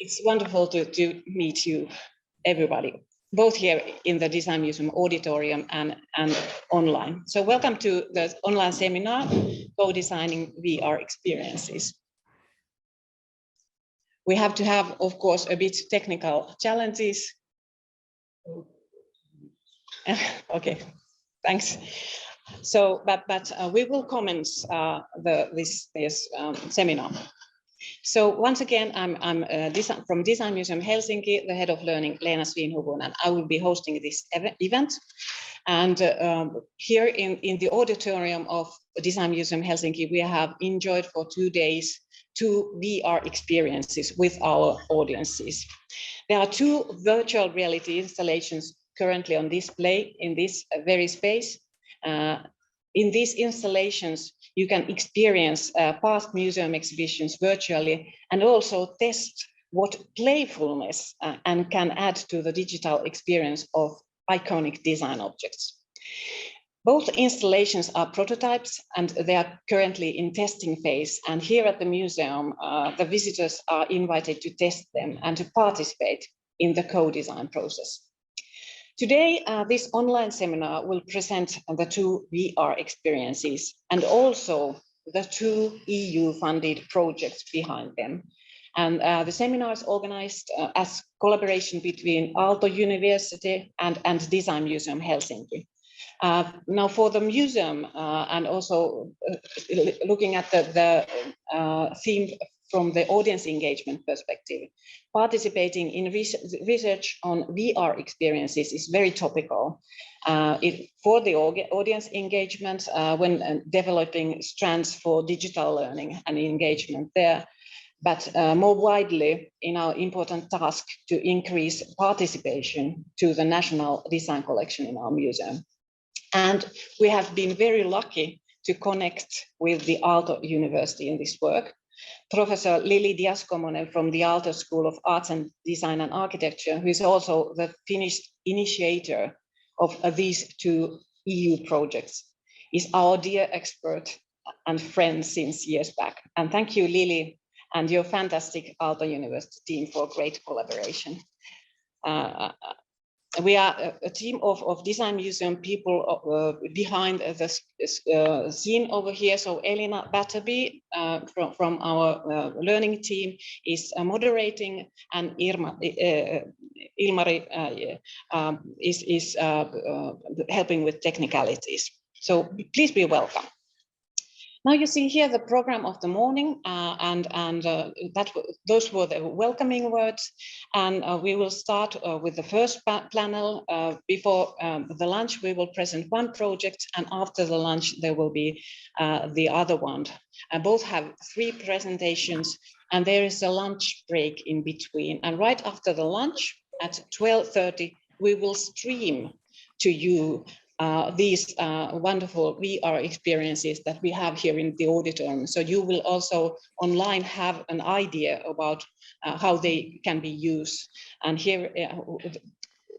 It's wonderful to meet you, everybody, both here in the Design Museum auditorium and online. So welcome to the online seminar, Co-Designing VR Experiences. We have to have, of course, a bit technical challenges. Okay, thanks. So, but we will commence this seminar. So once again, I'm from Design Museum Helsinki, the head of learning, Leena Svinhufvud, and I will be hosting this event. And here in the auditorium of Design Museum Helsinki, we have enjoyed for 2 days 2 VR experiences with our audiences. There are 2 virtual reality installations currently on display in this very space. In these installations, you can experience past museum exhibitions virtually and also test what playfulness and can add to the digital experience of iconic design objects. Both installations are prototypes and they are currently in testing phase. And here at the museum, the visitors are invited to test them and to participate in the co-design process. Today, this online seminar will present the 2 VR experiences and also the 2 EU-funded projects behind them. And the seminar is organized as collaboration between Aalto University and Design Museum Helsinki. Now for the museum and also looking at the theme from the audience engagement perspective, participating in research on VR experiences is very topical for the audience engagement when developing strands for digital learning and engagement there, but more widely in our important task to increase participation to the national design collection in our museum. And we have been very lucky to connect with the Aalto University in this work. Professor Díaz-Kommonen from the Aalto School of Arts and Design and Architecture, who is also the Finnish initiator of these 2 EU projects, is our dear expert and friend since years back. And thank you, Lili, and your fantastic Aalto University team for great collaboration. We are a team of Design Museum people behind the scene over here. So Elina Batterby from our learning team is moderating, and Ilmari is helping with technicalities. So please be welcome. Now you see here the program of the morning, those were the welcoming words, and we will start with the first panel. Before the lunch, we will present 1 project, and after the lunch, there will be the other one. Both have 3 presentations, and there is a lunch break in between. And right after the lunch, at 12:30, we will stream to you these wonderful VR experiences that we have here in the auditorium. So you will also online have an idea about how they can be used. And here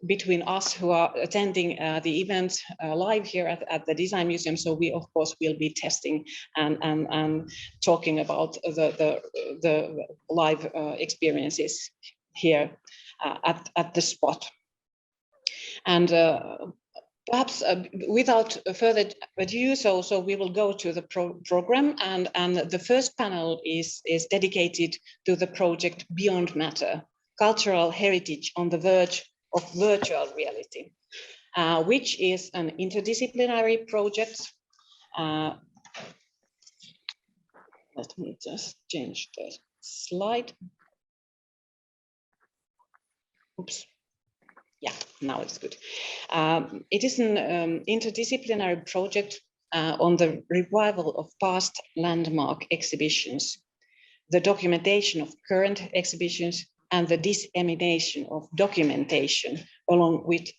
between us who are attending the event live here at the Design Museum, so we of course will be testing and talking about the live experiences here at the spot. And perhaps without further ado, so we will go to the program, and the first panel is dedicated to the project Beyond Matter, Cultural Heritage on the Verge of Virtual Reality, which is an interdisciplinary project. Let me just change the slide. Oops. Yeah, now it's good. It is an interdisciplinary project on the revival of past landmark exhibitions, the documentation of current exhibitions, and the dissemination of documentation along with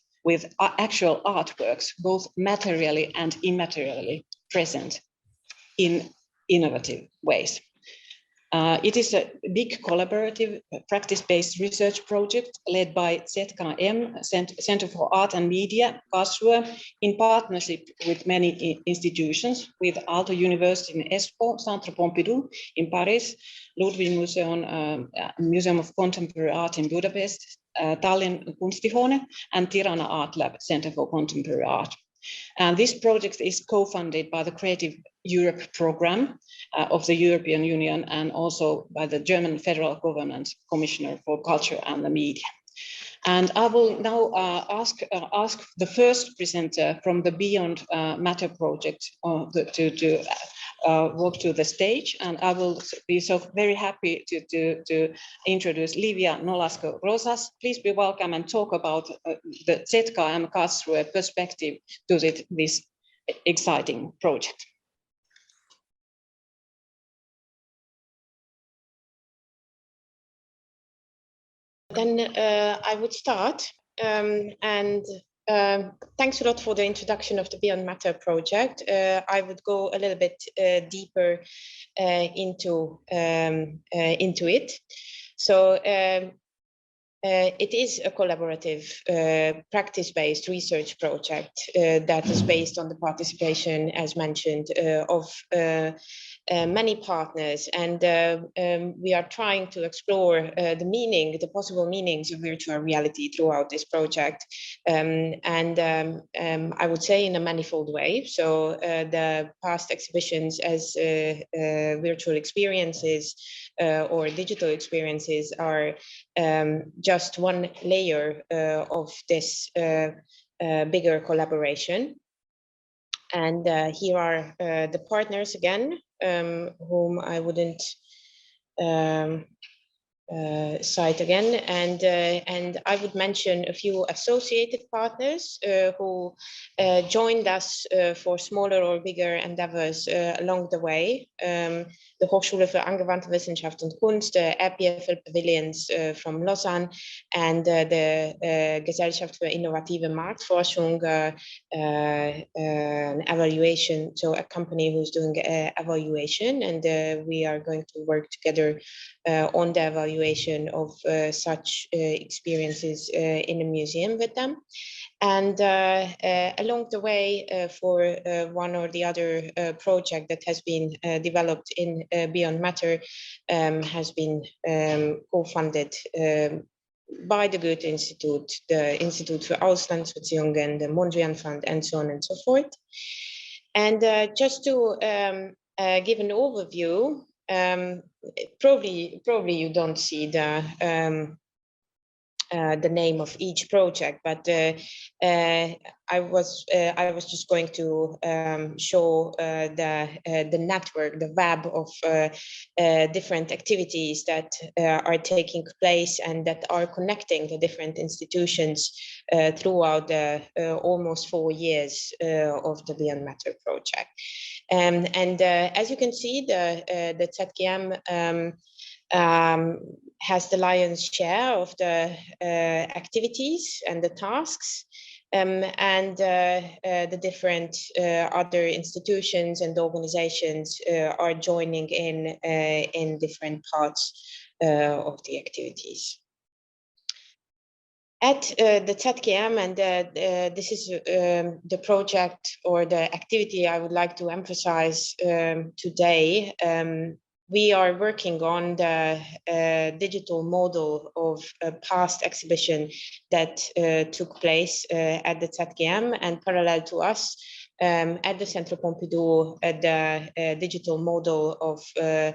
actual artworks, both materially and immaterially present in innovative ways. It is a big collaborative practice-based research project led by ZKM, Center for Art and Media, Karlsruhe, in partnership with many institutions, with Aalto University in Espoo, Centre Pompidou in Paris, Ludwig Museum of Contemporary Art in Budapest, Tallinn Kunstihoone, and Tirana Art Lab, Center for Contemporary Art. And this project is co-funded by the Creative Europe program of the European Union and also by the German federal government Commissioner for Culture and the Media. And I will now ask the first presenter from the Beyond Matter project to walk to the stage, and I will be so very happy to introduce Lívia Nolasco-Rózsás. Please be welcome and talk about the ZKM Karlsruhe perspective to this exciting project. Then I would start, thanks a lot for the introduction of the Beyond Matter project. I would go a little bit deeper into it. So it is a collaborative, practice-based research project that is based on the participation, as mentioned, of many partners, and we are trying to explore the possible meanings of virtual reality throughout this project, I would say in a manifold way. So the past exhibitions as virtual experiences or digital experiences are just one layer of this bigger collaboration. And here are the partners again, whom I wouldn't cite again, and I would mention a few associated partners who joined us for smaller or bigger endeavors along the way. The Hochschule für angewandte Wissenschaft und Kunst, the EPFL Pavilions from Lausanne, and the Gesellschaft für innovative Marktforschung, an evaluation, so a company who's doing evaluation, and we are going to work together on the evaluation of such experiences in a museum with them. And along the way, for one or the other project that has been developed in Beyond Matter has been co-funded by the Goethe Institute, the Institute für Auslandsbeziehungen, the Mondrian Fund, and so on and so forth. And just to give an overview, probably you don't see the name of each project, but I was just going to show the network, the web of different activities that are taking place and that are connecting the different institutions throughout the almost 4 years of the Beyond Matter project. And as you can see, the ZKM has the lion's share of the activities and the tasks, and the different other institutions and organizations are joining in different parts of the activities. At the ZKM, and this is the project or the activity I would like to emphasize today, we are working on the digital model of a past exhibition that took place at the ZKM, and parallel to us at the Centre Pompidou, the digital model of a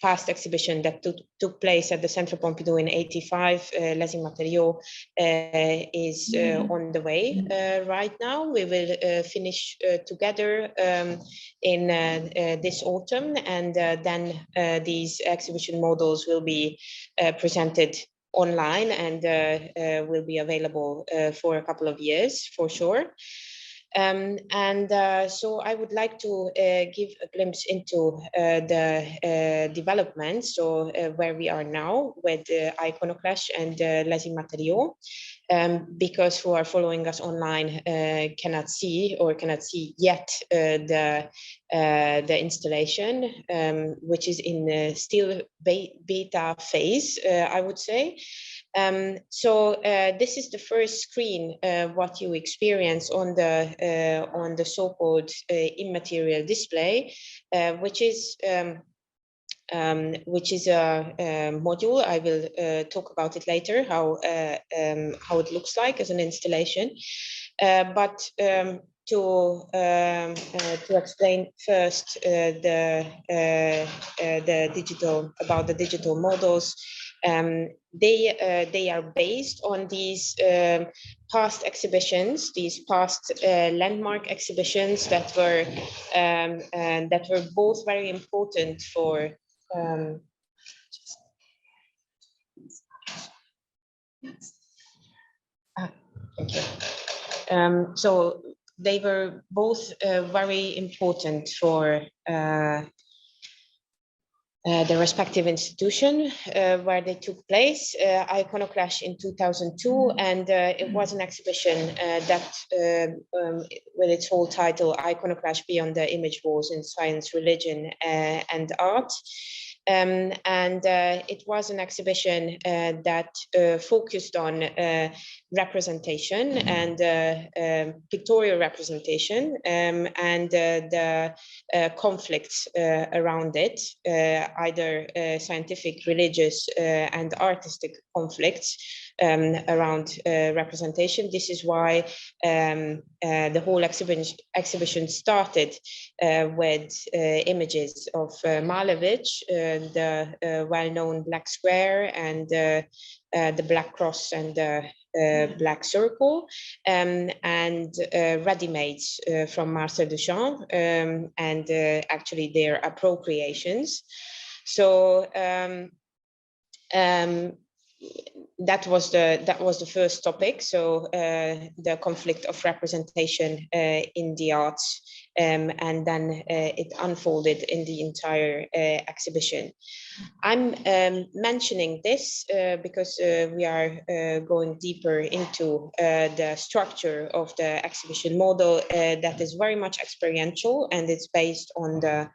past exhibition that took place at the Centre Pompidou in '85, Les Immatériaux, is on the way right now. We will finish together in this autumn, and then these exhibition models will be presented online and will be available for a couple of years for sure. So I would like to give a glimpse into the development, so where we are now with Iconoclash and Les Immatériaux, because who are following us online cannot see yet the installation, which is in still beta phase, I would say. So this is the first screen what you experience on the so-called immaterial display, which is a module. I will talk about it later, how it looks like as an installation. But to explain first the digital models, they are based on these past exhibitions, these past landmark exhibitions that were both very important for. Thank you. So they were both very important for the respective institution where they took place. Iconoclash in 2002, and it was an exhibition that, with its whole title, Iconoclash Beyond the Image Wars in Science, Religion, and Art. And it was an exhibition that focused on representation and pictorial representation, and the conflicts around it, either scientific, religious, and artistic conflicts around representation. This is why the whole exhibition started with images of Malevich, the well-known black square, and the black cross and the black circle, and ready-mades from Marcel Duchamp, and actually their appropriations. So that was the first topic. So the conflict of representation in the arts, and then it unfolded in the entire exhibition. I'm mentioning this because we are going deeper into the structure of the exhibition model that is very much experiential, and it's based on the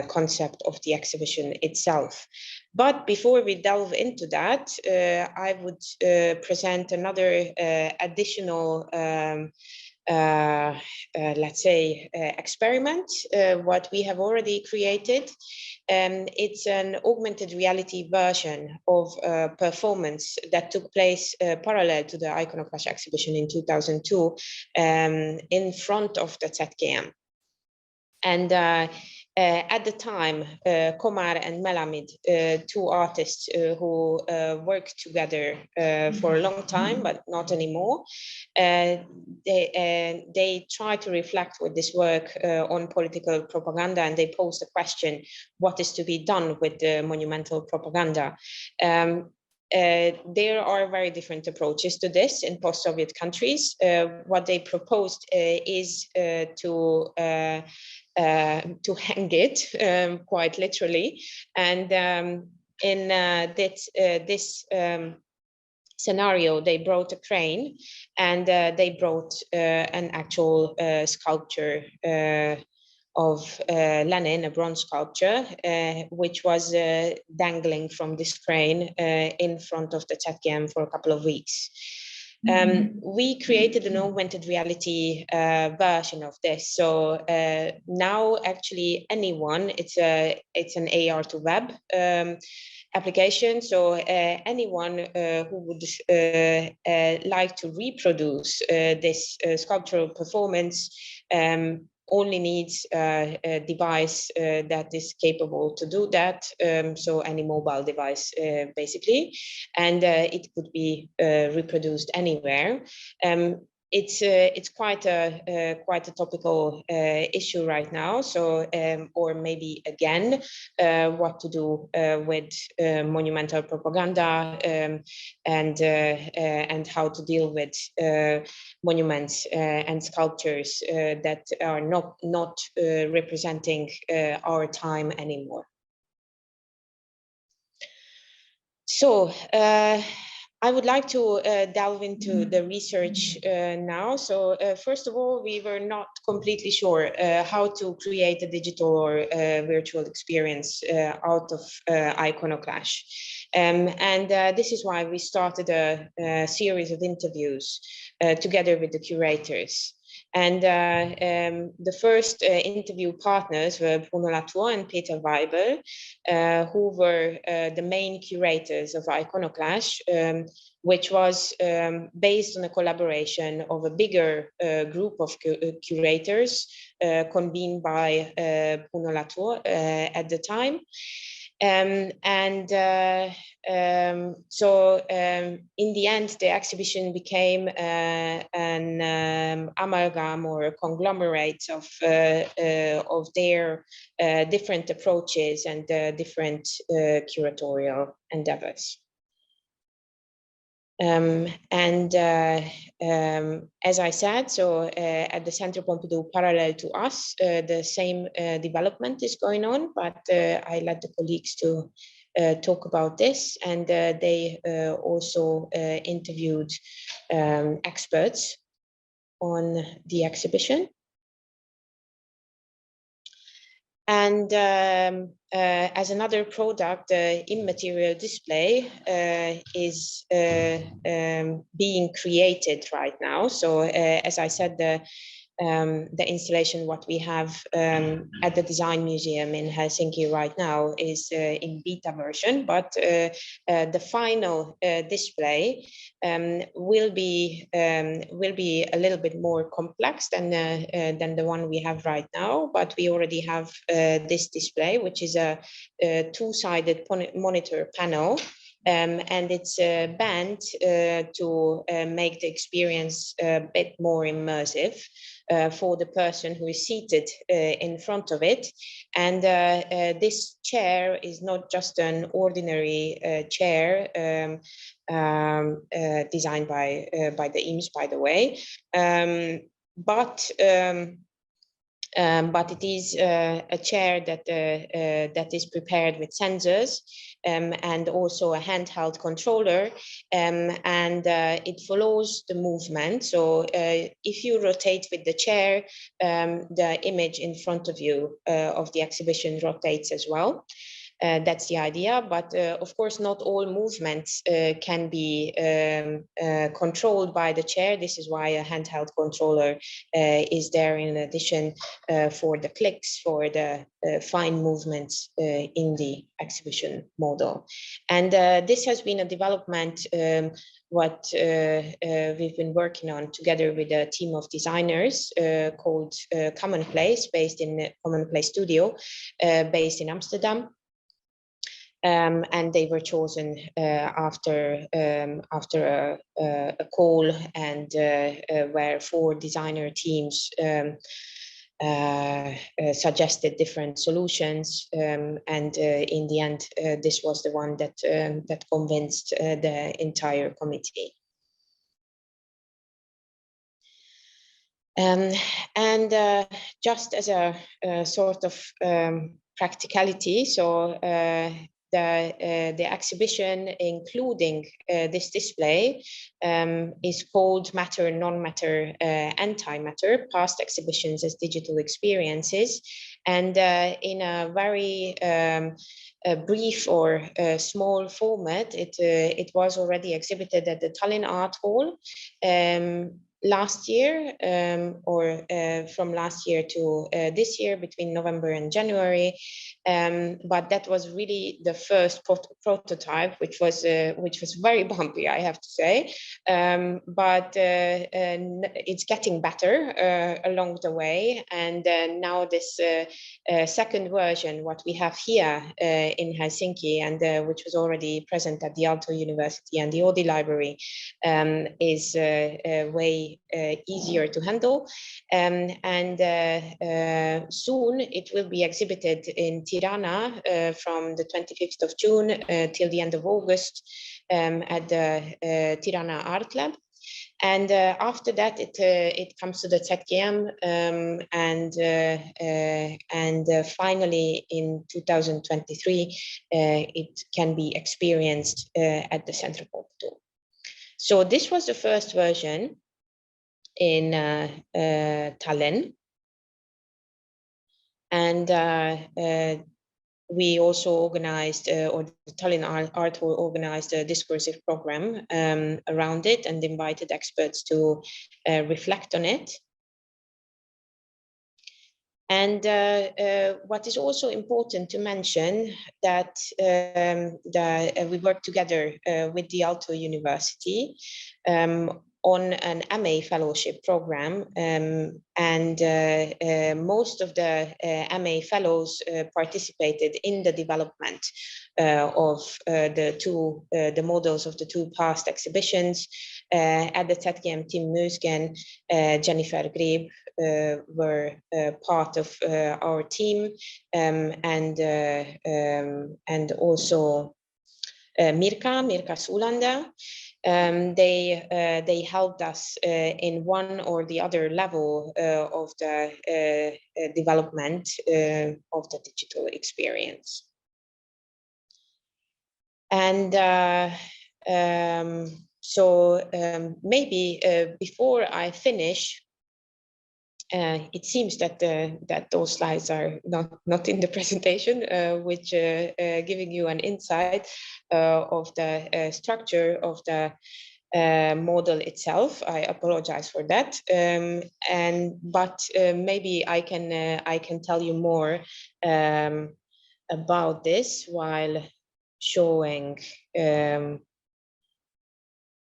concept of the exhibition itself. But before we delve into that, I would present another additional let's say experiment, what we have already created. It's an augmented reality version of a performance that took place parallel to the Iconoclash exhibition in 2002 in front of the ZKM. And at the time, Komar and Melamid, two artists who worked together for a long time, but not anymore, they try to reflect with this work on political propaganda, and they pose the question, what is to be done with the monumental propaganda? There are very different approaches to this in post-Soviet countries. What they proposed is to hang it, quite literally. And in this scenario, they brought a crane, and they brought an actual sculpture of Lenin, a bronze sculpture, which was dangling from this crane in front of the ZKM for a couple of weeks. We created an augmented reality version of this. So now actually anyone, it's an AR to web application. So anyone who would like to reproduce this sculptural performance only needs a device that is capable to do that. So any mobile device, basically, and it could be reproduced anywhere. it's quite a topical issue right now. So, or maybe again, what to do with monumental propaganda, and how to deal with monuments and sculptures that are not representing our time anymore. So I would like to delve into the research now. So first of all, we were not completely sure how to create a digital or virtual experience out of iconoclash. And this is why we started a series of interviews together with the curators. And the first interview partners were Bruno Latour and Peter Weibel, who were the main curators of Iconoclash, which was based on a collaboration of a bigger group of curators convened by Bruno Latour at the time. So in the end, the exhibition became an amalgam or a conglomerate of their different approaches and different curatorial endeavors. As I said, so at the Centre Pompidou, parallel to us, the same development is going on, but I let the colleagues to talk about this, and they also interviewed experts on the exhibition. And as another product, the Immatériaux display is being created right now. So as I said, the installation what we have at the Design Museum in Helsinki right now is in beta version, but the final display will be a little bit more complex than the one we have right now. But we already have this display, which is a two-sided monitor panel. And it's bent to make the experience a bit more immersive for the person who is seated in front of it. And this chair is not just an ordinary chair designed by the Eames, by the way, but it is a chair that is prepared with sensors and also a handheld controller, and it follows the movement. So if you rotate with the chair, the image in front of you of the exhibition rotates as well. That's the idea, but of course not all movements can be controlled by the chair. This is why a handheld controller is there in addition for the clicks, for the fine movements in the exhibition model. And this has been a development what we've been working on together with a team of designers called Commonplace, based in Commonplace Studio, based in Amsterdam. And they were chosen after a call, and where 4 designer teams suggested different solutions, and in the end, this was the one that convinced the entire committee. And just as a sort of practicality, so the exhibition, including this display, is called Matter, Non-Matter, Antimatter, Past Exhibitions as Digital Experiences. And in a very brief or small format, it was already exhibited at the Tallinn Art Hall last year, or from last year to this year, between November and January, but that was really the first prototype, which was very bumpy, I have to say, but it's getting better along the way. And now this second version, what we have here in Helsinki, and which was already present at the Aalto University and the Oodi Library, is way be easier to handle. Soon it will be exhibited in Tirana from the 25th of June till the end of August at the Tirana Art Lab. And after that, it comes to the ZKM, and finally in 2023, it can be experienced at the Centre Pompidou. So this was the first version in Tallinn, and we also organized, or the Tallinn Art Hall organized a discursive program around it and invited experts to reflect on it. And what is also important to mention that we work together with the Aalto University on an MA fellowship program, and most of the MA fellows participated in the development of the models of the two past exhibitions. At the ZKM Team Musgen, Jennifer Grebe were part of our team, and also Mirka Sulanda. They helped us in one or the other level of the development of the digital experience. And maybe before I finish, it seems that those slides are not in the presentation, which giving you an insight of the structure of the model itself. I apologize for that, but maybe I can tell you more about this while showing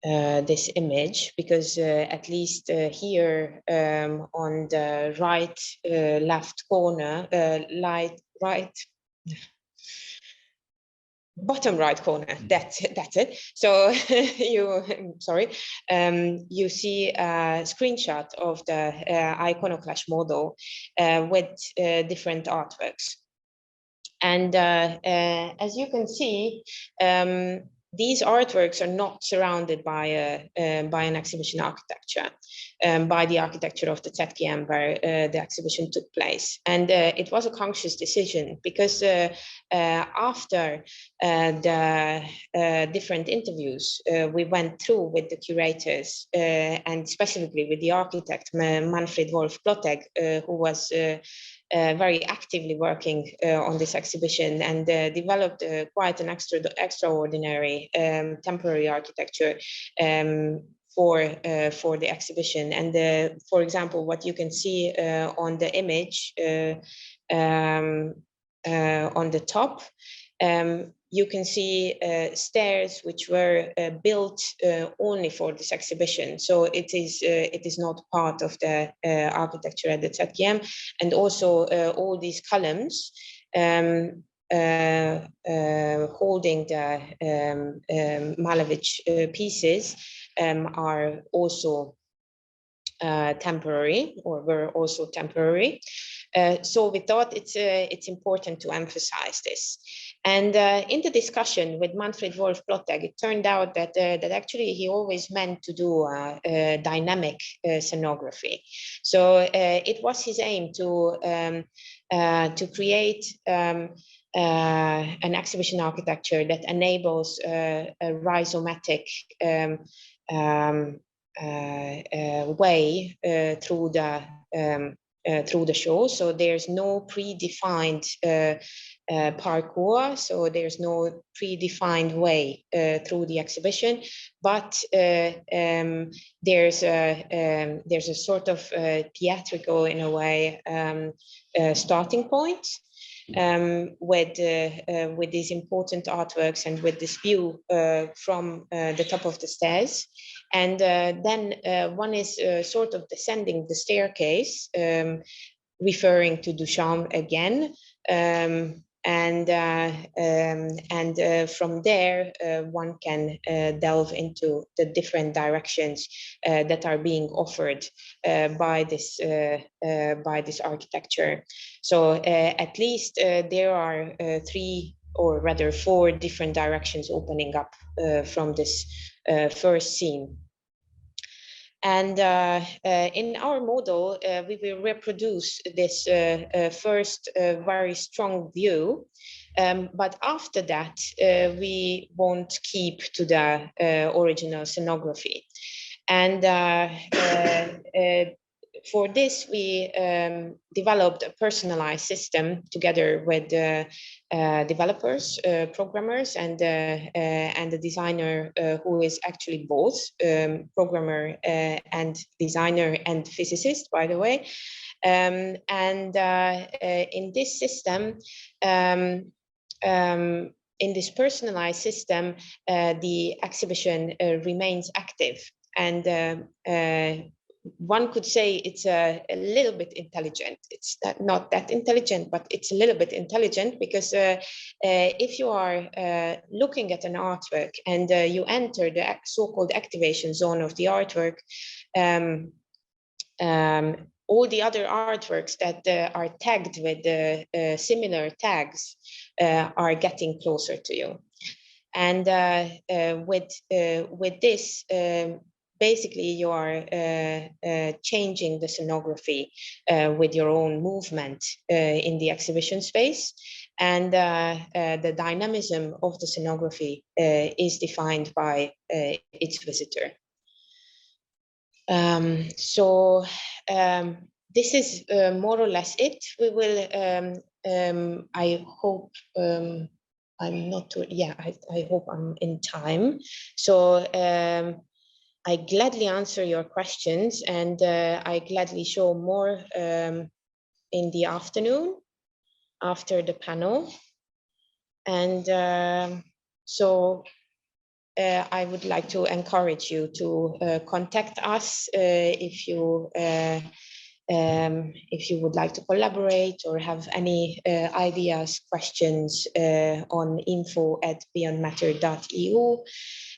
this image, because at least here on the left corner, bottom right corner, that's it. So you see a screenshot of the iconoclash model with different artworks. And as you can see, these artworks are not surrounded by an exhibition architecture, by the architecture of the ZKM where the exhibition took place. And it was a conscious decision, because after the different interviews we went through with the curators, and specifically with the architect Manfred Wolf-Ploteg, who was very actively working on this exhibition, and developed quite an extraordinary temporary architecture for the exhibition. And for example, what you can see on the image on the top, you can see stairs which were built only for this exhibition. So it is not part of the architecture at the ZKM. And also all these columns holding the Malevich pieces are also temporary, or were also temporary. So we thought it's important to emphasize this. And in the discussion with Manfred Wolf-Ploteg, it turned out that actually he always meant to do dynamic scenography. So it was his aim to create an exhibition architecture that enables a rhizomatic way through the show. So there's no predefined parkour, so there's no predefined way through the exhibition, but there's a sort of theatrical, in a way, starting point with these important artworks and with this view from the top of the stairs. And then one is sort of descending the staircase, referring to Duchamp again, And from there, one can delve into the different directions that are being offered by this architecture. So at least there are 3 or rather 4 different directions opening up from this first scene. And in our model, we will reproduce this first very strong view. But after that, we won't keep to the original scenography. And for this, we developed a personalized system together with developers, programmers, and the designer who is actually both programmer and designer and physicist, by the way. And in this system, in this personalized system, the exhibition remains active. And one could say it's a little bit intelligent. It's not that intelligent, but it's a little bit intelligent, because if you are looking at an artwork and you enter the so-called activation zone of the artwork, all the other artworks that are tagged with similar tags are getting closer to you. And with this, basically you are changing the scenography with your own movement in the exhibition space. And the dynamism of the scenography is defined by its visitor. This is more or less it. We will, I hope, I'm not too, yeah, I hope I'm in time. So I gladly answer your questions, and I gladly show more in the afternoon after the panel. And I would like to encourage you to contact us if you would like to collaborate or have any ideas, questions on info@beyondmatter.eu.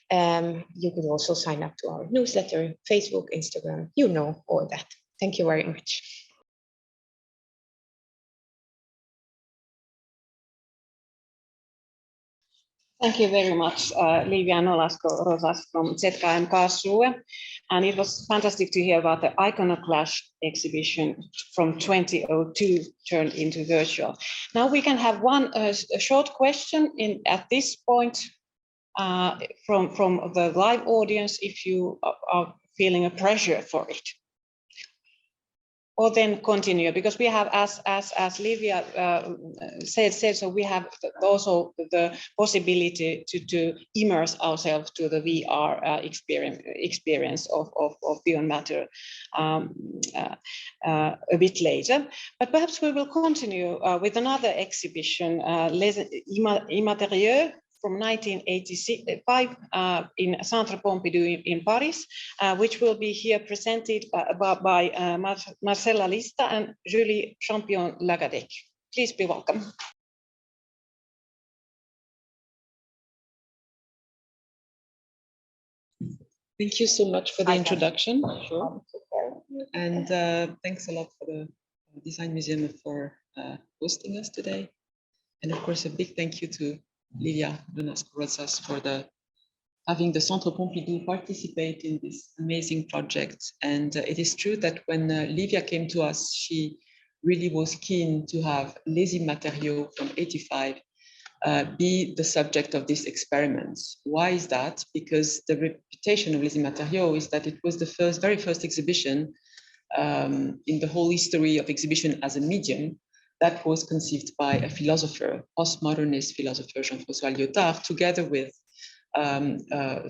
You could also sign up to our newsletter, Facebook, Instagram, you know, all that. Thank you very much. Thank you very much, Lívia Nolasco-Rózsás from ZKM Karlsruhe. And it was fantastic to hear about the Iconoclash exhibition from 2002 turned into virtual. Now we can have one short question at this point from the live audience, if you are feeling a pressure for it. Or then continue, because we have, as Lívia said, so we have also the possibility to immerse ourselves to the VR experience of Beyond Matter a bit later. But perhaps we will continue with another exhibition, Immatériaux, from 1985 in Centre Pompidou in Paris, which will be here presented by Marcella Lista and Julie Champion Lagadec. Please be welcome. Thank you so much for the introduction. Sure. And thanks a lot for the Design Museum for hosting us today. And of course, a big thank you to Lívia Nolasco-Rózsás for having the Centre Pompidou participate in this amazing project. And it is true that when Lívia came to us, she really was keen to have Les Immatériaux from 85 be the subject of this experiment. Why is that? Because the reputation of Les Immatériaux is that it was the very first exhibition in the whole history of exhibition as a medium that was conceived by a philosopher, postmodernist philosopher, Jean-François Lyotard, together with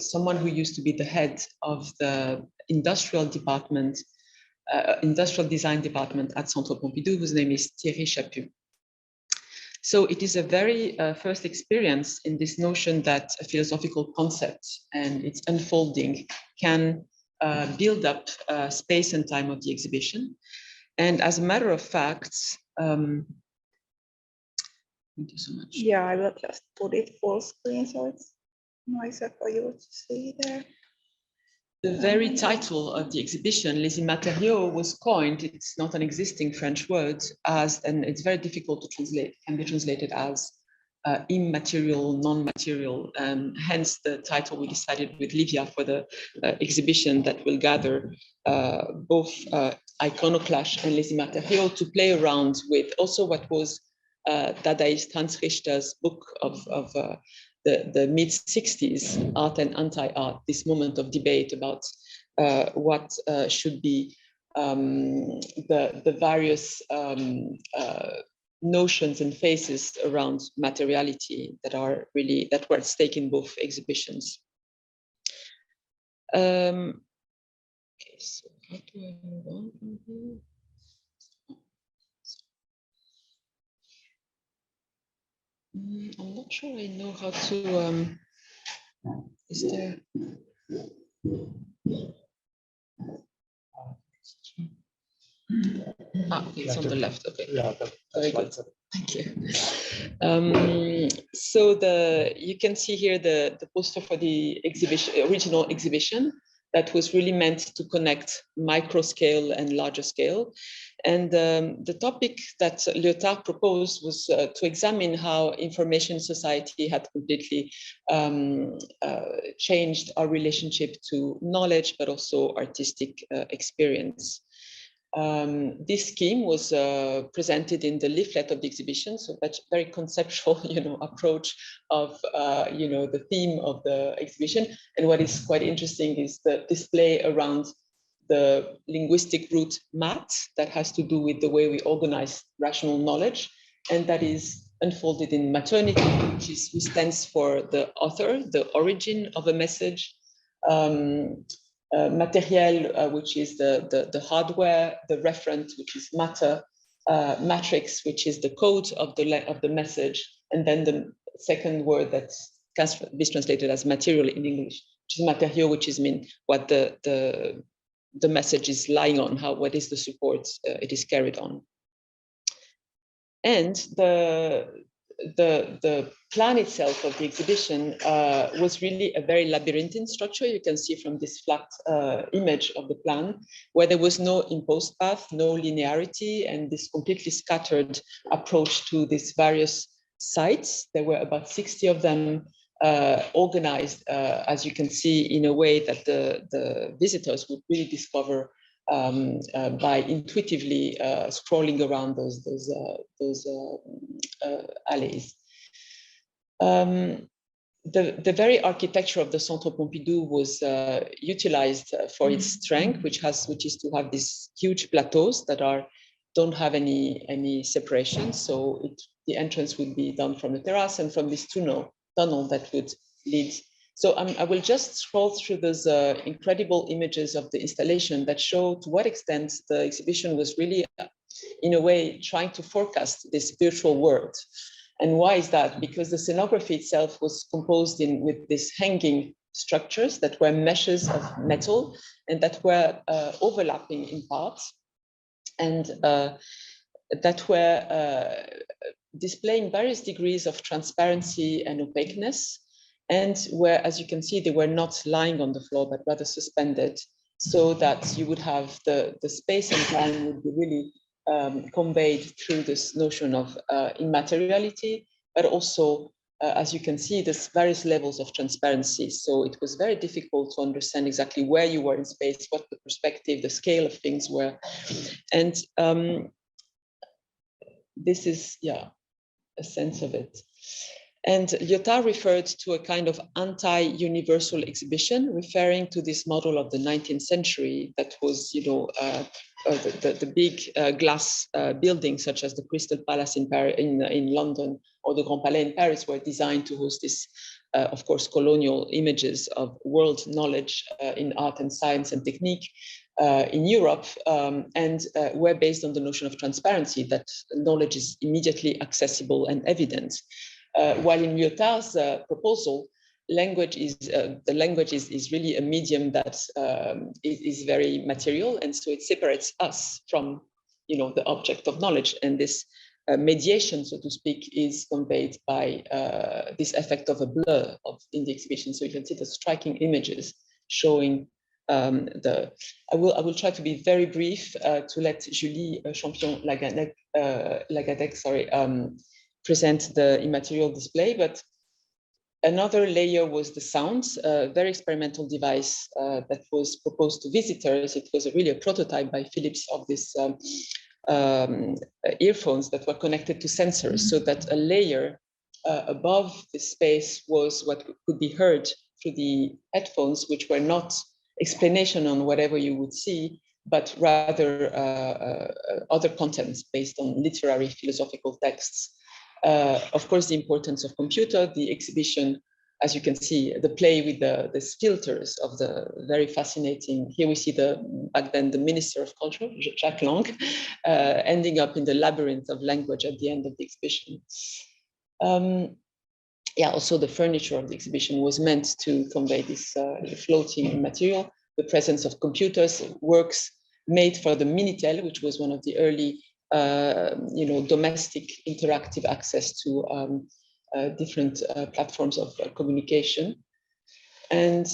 someone who used to be the head of the industrial department, industrial design department at Centre Pompidou, whose name is Thierry Chaput. So it is a very first experience in this notion that a philosophical concept and its unfolding can build up space and time of the exhibition. And as a matter of fact, Thank you so much. Yeah, I will just put it full screen so it's nicer for you to see there. The very title of the exhibition, Les Immatériaux, was coined. It's not an existing French word, and it's very difficult to translate. Can be translated as immaterial, non-material. Hence the title we decided with Lívia for the exhibition that will gather both Iconoclash and Les Immatériaux to play around with also what was Dadaist Hans Richter's book of the mid-60s, art and anti-art, this moment of debate about what should be the various notions and phases around materiality that were at stake in both exhibitions. Okay, so how do I move on from here? I'm not sure I know how to, is there? It's on the left, okay. Yeah, very good, thank you. So you can see here the poster for the original exhibition that was really meant to connect micro scale and larger scale. And the topic that Lyotard proposed was to examine how information society had completely changed our relationship to knowledge, but also artistic experience. This scheme was presented in the leaflet of the exhibition, so that's very conceptual, approach of, the theme of the exhibition. And what is quite interesting is the display around the linguistic root mat that has to do with the way we organize rational knowledge, and that is unfolded in maternity, which stands for the author, the origin of a message. Matériel, which is the hardware, the referent, which is matter, matrix, which is the code of the message, and then the second word that can be translated as material in English, which is matériaux, which is what the message is lying on, what is the support it is carried on. And the plan itself of the exhibition was really a very labyrinthine structure. You can see from this flat image of the plan, where there was no imposed path, no linearity, and this completely scattered approach to these various sites. There were about 60 of them organized, as you can see, in a way that the visitors would really discover by intuitively scrolling around those alleys. The very architecture of the Centre Pompidou was utilized for its strength, which is to have these huge plateaus that don't have any separation. So the entrance would be done from the terrace and from this tunnel that would lead. So I will just scroll through those incredible images of the installation that show to what extent the exhibition was really, in a way, trying to forecast this virtual world. And why is that? Because the scenography itself was composed with these hanging structures that were meshes of metal and that were overlapping in parts, and that were displaying various degrees of transparency and opaqueness, and where, as you can see, they were not lying on the floor, but rather suspended, so that you would have the space and time would be really conveyed through this notion of immateriality, but also, as you can see, there's various levels of transparency. So it was very difficult to understand exactly where you were in space, what the perspective, the scale of things were. And this is, a sense of it. And Lyotard referred to a kind of anti-universal exhibition, referring to this model of the 19th century that was, the big glass buildings, such as the Crystal Palace in London or the Grand Palais in Paris, were designed to host this, of course, colonial images of world knowledge in art and science and technique in Europe, and were based on the notion of transparency, that knowledge is immediately accessible and evident. While in Lyotard's proposal, the language is really a medium that is very material, and so it separates us from, the object of knowledge. And this mediation, so to speak, is conveyed by this effect of a blur in the exhibition. So you can see the striking images showing I will try to be very brief to let Julie Champion-Lagadec present the Immatériaux display. But another layer was the sounds, a very experimental device that was proposed to visitors. It was really a prototype by Philips of this earphones that were connected to sensors, so that a layer above the space was what could be heard through the headphones, which were not explanation on whatever you would see, but rather other contents based on literary philosophical texts. Of course, the importance of computer, the exhibition, as you can see, the play with the filters of the very fascinating, here we see back then the Minister of Culture, Jacques Lang, ending up in the labyrinth of language at the end of the exhibition. Yeah, also the furniture of the exhibition was meant to convey this floating material, the presence of computers, works made for the Minitel, which was one of the early domestic interactive access to different platforms of communication. And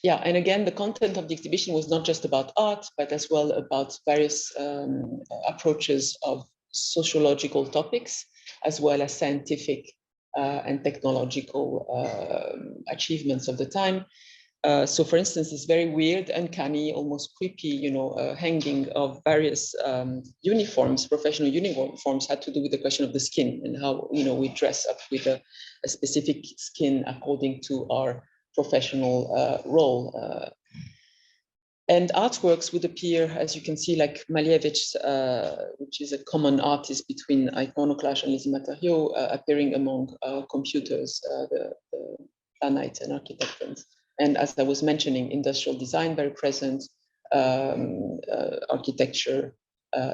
yeah, and again, the content of the exhibition was not just about art, but as well about various approaches of sociological topics, as well as scientific and technological achievements of the time. So for instance, this very weird, uncanny, almost creepy, hanging of various uniforms, professional uniforms, had to do with the question of the skin and how, we dress up with a specific skin according to our professional role. And artworks would appear, as you can see, like Malevich, which is a common artist between Iconoclash and Les Immatériaux, appearing among computers, the planite and architectons. And as I was mentioning, industrial design very present, architecture,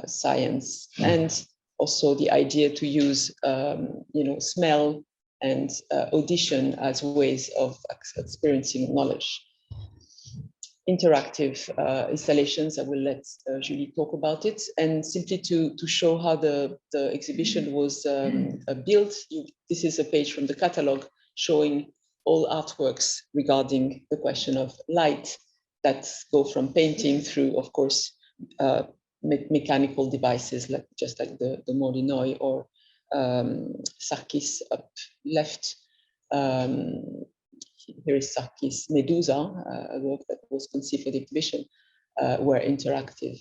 science, and also the idea to use, smell and audition as ways of experiencing knowledge. Interactive installations, I will let Julie talk about it, and simply to show how the exhibition was built. This is a page from the catalog showing all artworks regarding the question of light that go from painting through, of course, mechanical devices, just like the Molinoy or Sarkis up left. Here is Sarkis Medusa, a work that was conceived for the exhibition, were interactive.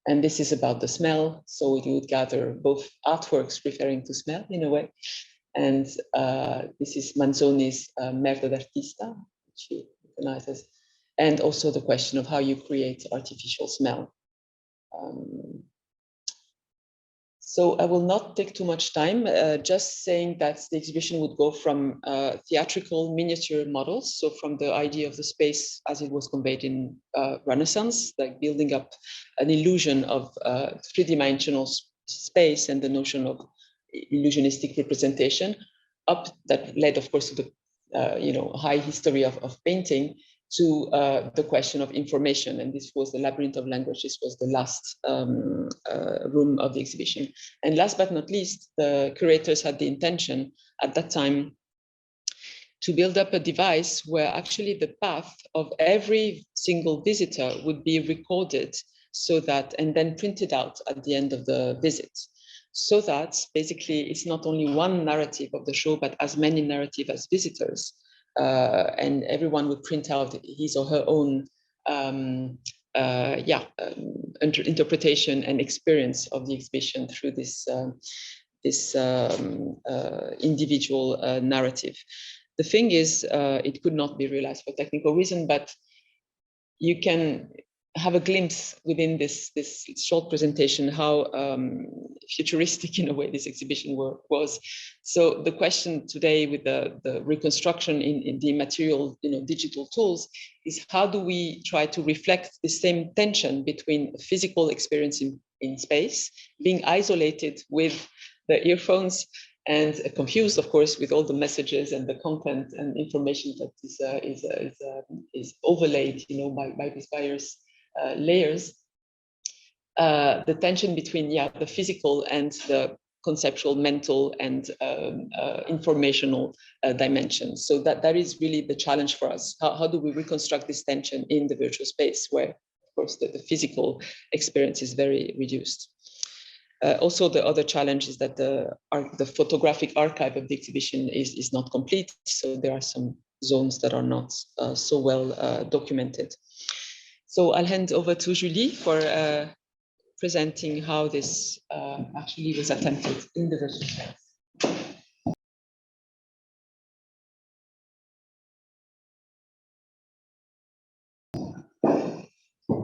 And this is about the smell. So you would gather both artworks referring to smell in a way. And this is Manzoni's Merda d'Artista, which you recognize as, and also the question of how you create artificial smell. So I will not take too much time, just saying that the exhibition would go from theatrical miniature models, so from the idea of the space as it was conveyed in Renaissance, like building up an illusion of three-dimensional space and the notion of illusionistic representation, up that led, of course, to the high history of painting, to the question of information. And this was the labyrinth of language. This was the last room of the exhibition. And last but not least, the curators had the intention at that time to build up a device where actually the path of every single visitor would be recorded, so that, and then printed out at the end of the visit. So that basically it's not only one narrative of the show, but as many narratives as visitors. And everyone would print out his or her own interpretation and experience of the exhibition through this individual narrative. The thing is, it could not be realized for technical reason, but you can have a glimpse within this short presentation how futuristic in a way this exhibition was. So the question today with the reconstruction in the material, digital tools, is how do we try to reflect the same tension between physical experience in space, being isolated with the earphones, and confused, of course, with all the messages and the content and information that is overlaid, by these various layers, the tension between the physical and the conceptual, mental, and informational dimensions. So that is really the challenge for us. How do we reconstruct this tension in the virtual space where, of course, the physical experience is very reduced? Also, the other challenge is that the photographic archive of the exhibition is not complete. So there are some zones that are not so well documented. So I'll hand over to Julie for presenting how this actually was attempted in the virtual space.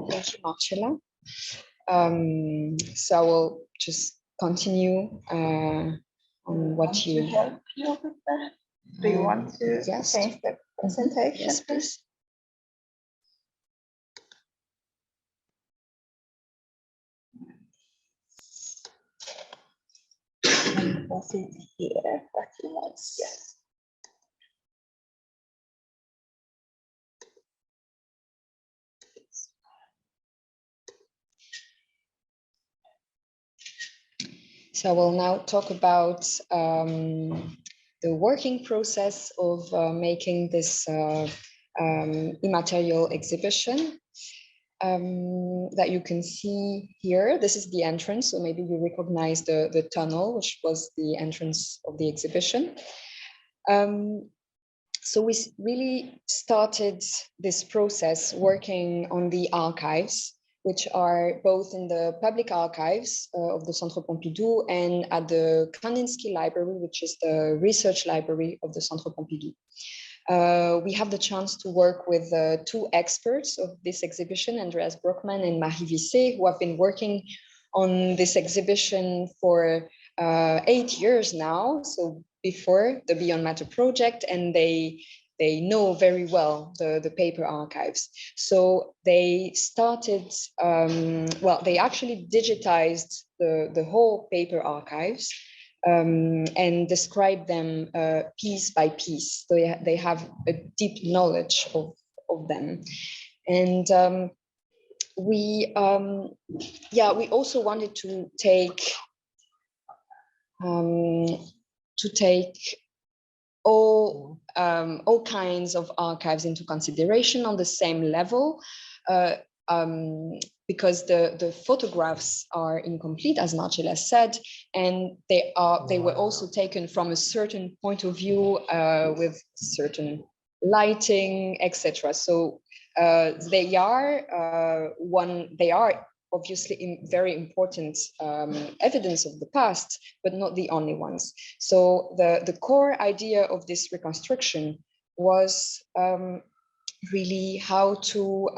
Thank you, Marcella. So I will just continue on what you help you with that? Do you want to yes. change the presentation? Yes, please. Was it here? What you want? Yes. So I will now talk about the working process of making this Immatériaux exhibition that you can see here. This is the entrance, so maybe you recognize the tunnel, which was the entrance of the exhibition. So we really started this process working on the archives, which are both in the public archives of the Centre Pompidou and at the Kandinsky Library, which is the research library of the Centre Pompidou. We have the chance to work with two experts of this exhibition, Andreas Brockman and Marie Vissé, who have been working on this exhibition for 8 years now, so before the Beyond Matter project, and they know very well the paper archives. So they started, they actually digitized the whole paper archives and described them piece by piece. So they have a deep knowledge of them. And we also wanted to take all kinds of archives into consideration on the same level, because the photographs are incomplete, as Marcella said, and they were also taken from a certain point of view with certain lighting, etc. So they are obviously very important evidence of the past, but not the only ones. So the core idea of this reconstruction was really how to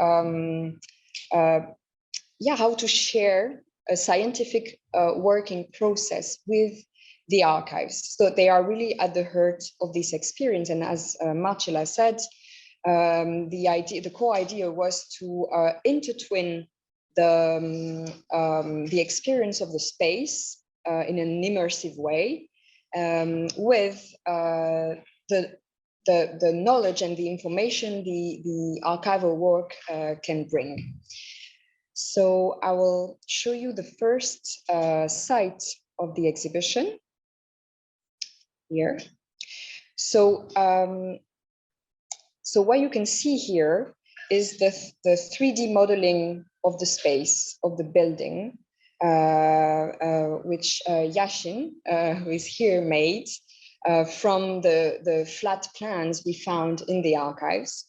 share a scientific working process with the archives. So they are really at the heart of this experience. And as Marcella said, the core idea was to intertwine the experience of the space in an immersive way with the knowledge and the information the archival work can bring. So I will show you the first site of the exhibition here. So what you can see here is the 3D modeling of the space of the building, which Yashin, who is here, made from the flat plans we found in the archives.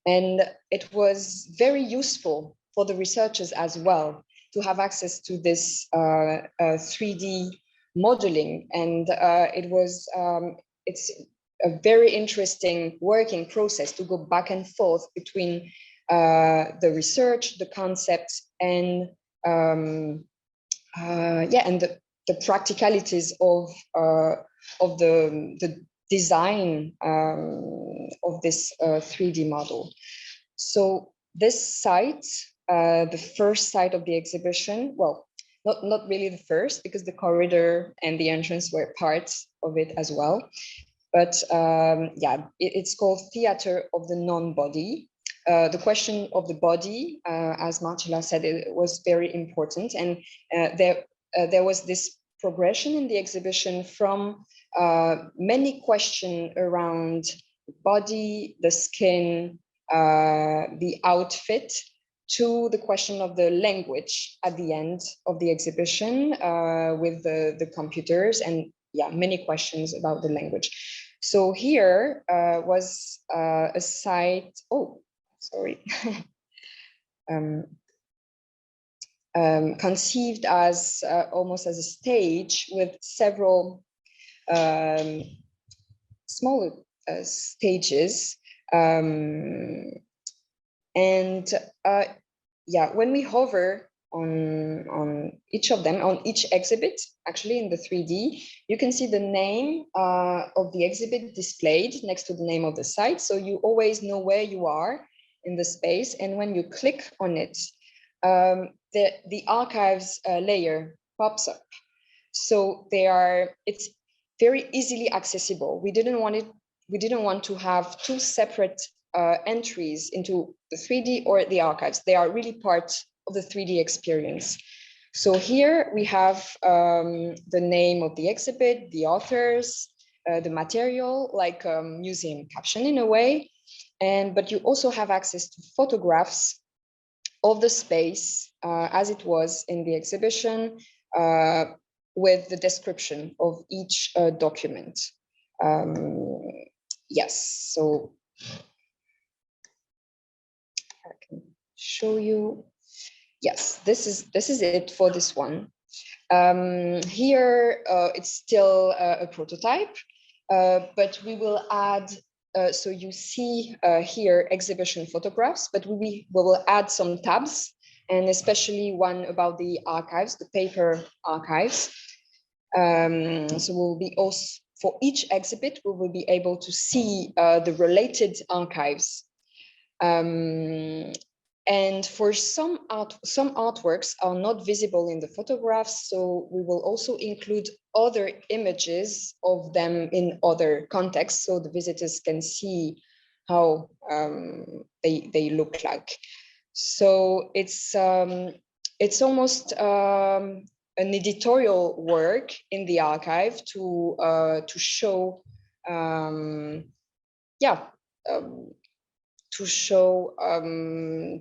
And it was very useful for the researchers as well to have access to this 3D modeling. And it's a very interesting working process to go back and forth between the research, the concept, and the practicalities of the design of this 3D model. So this site, the first site of the exhibition, well, not really the first, because the corridor and the entrance were part of it as well. But it's called Theater of the Non-Body. the question of the body, as Marcella said, it was very important. And there was this progression in the exhibition from many questions around the body, the skin, the outfit, to the question of the language at the end of the exhibition with the computers, and many questions about the language. So here was a site, conceived as almost as a stage with several smaller stages. When we hover on each of them, on each exhibit, actually in the 3D, you can see the name of the exhibit displayed next to the name of the site. So you always know where you are in the space. And when you click on it, the archives layer pops up. So it's very easily accessible. We didn't want to have two separate entries into the 3D or the archives. They are really part of the 3D experience. So here we have the name of the exhibit, the authors, the material, like a museum caption in a way. But you also have access to photographs of the space as it was in the exhibition, with the description of each document. Yes, so I can show you. Yes, this is it for this one. Here it's still a prototype, but we will add, so you see here exhibition photographs, but we will add some tabs, and especially one about the archives, the paper archives. So we'll be also, for each exhibit, we will be able to see the related archives. And for some artworks are not visible in the photographs, so we will also include other images of them in other contexts, so the visitors can see how they look like. So it's almost an editorial work in the archive to show,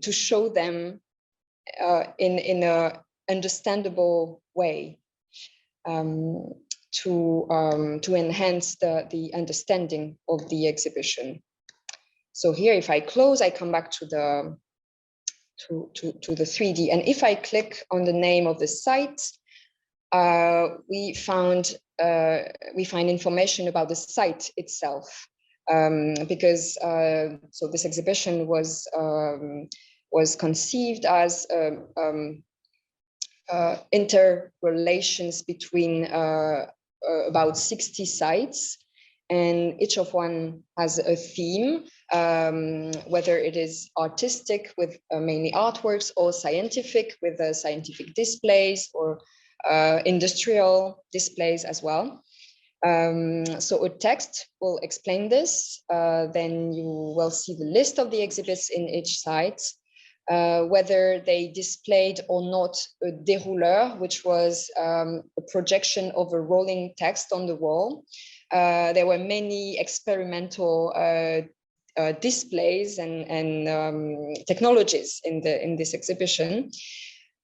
to show them in a understandable way, to enhance the understanding of the exhibition. So here, if I close, I come back to the 3D, and if I click on the name of the site, we find information about the site itself. Because so this exhibition was conceived as interrelations between about 60 sites, and each of one has a theme, whether it is artistic with mainly artworks, or scientific with scientific displays, or industrial displays as well. So a text will explain this. Then you will see the list of the exhibits in each site, whether they displayed or not a dérouleur, which was a projection of a rolling text on the wall. There were many experimental displays and technologies in this exhibition.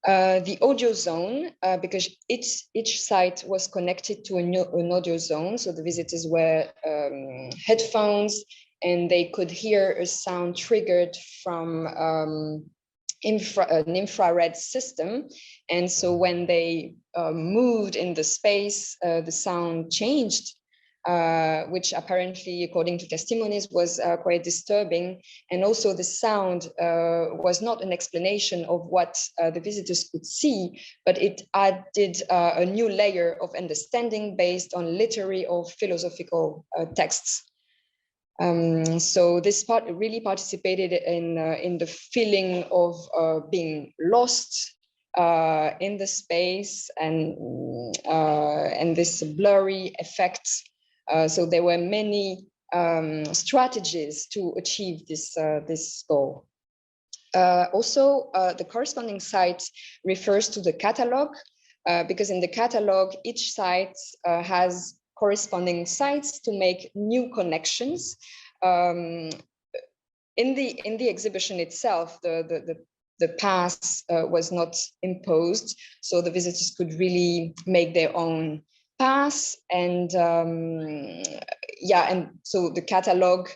The audio zone, because each site was connected to an audio zone, so the visitors wear headphones, and they could hear a sound triggered from an infrared system. And so when they moved in the space, the sound changed, which apparently, according to testimonies, was quite disturbing. And also the sound was not an explanation of what the visitors could see, but it added a new layer of understanding based on literary or philosophical texts. So this part really participated in the feeling of being lost in the space, and this blurry effect. So there were many strategies to achieve this goal. Also, the corresponding site refers to the catalog, because in the catalog, each site has corresponding sites to make new connections. In the exhibition itself, the pass was not imposed, so the visitors could really make their own pass, and and so the catalog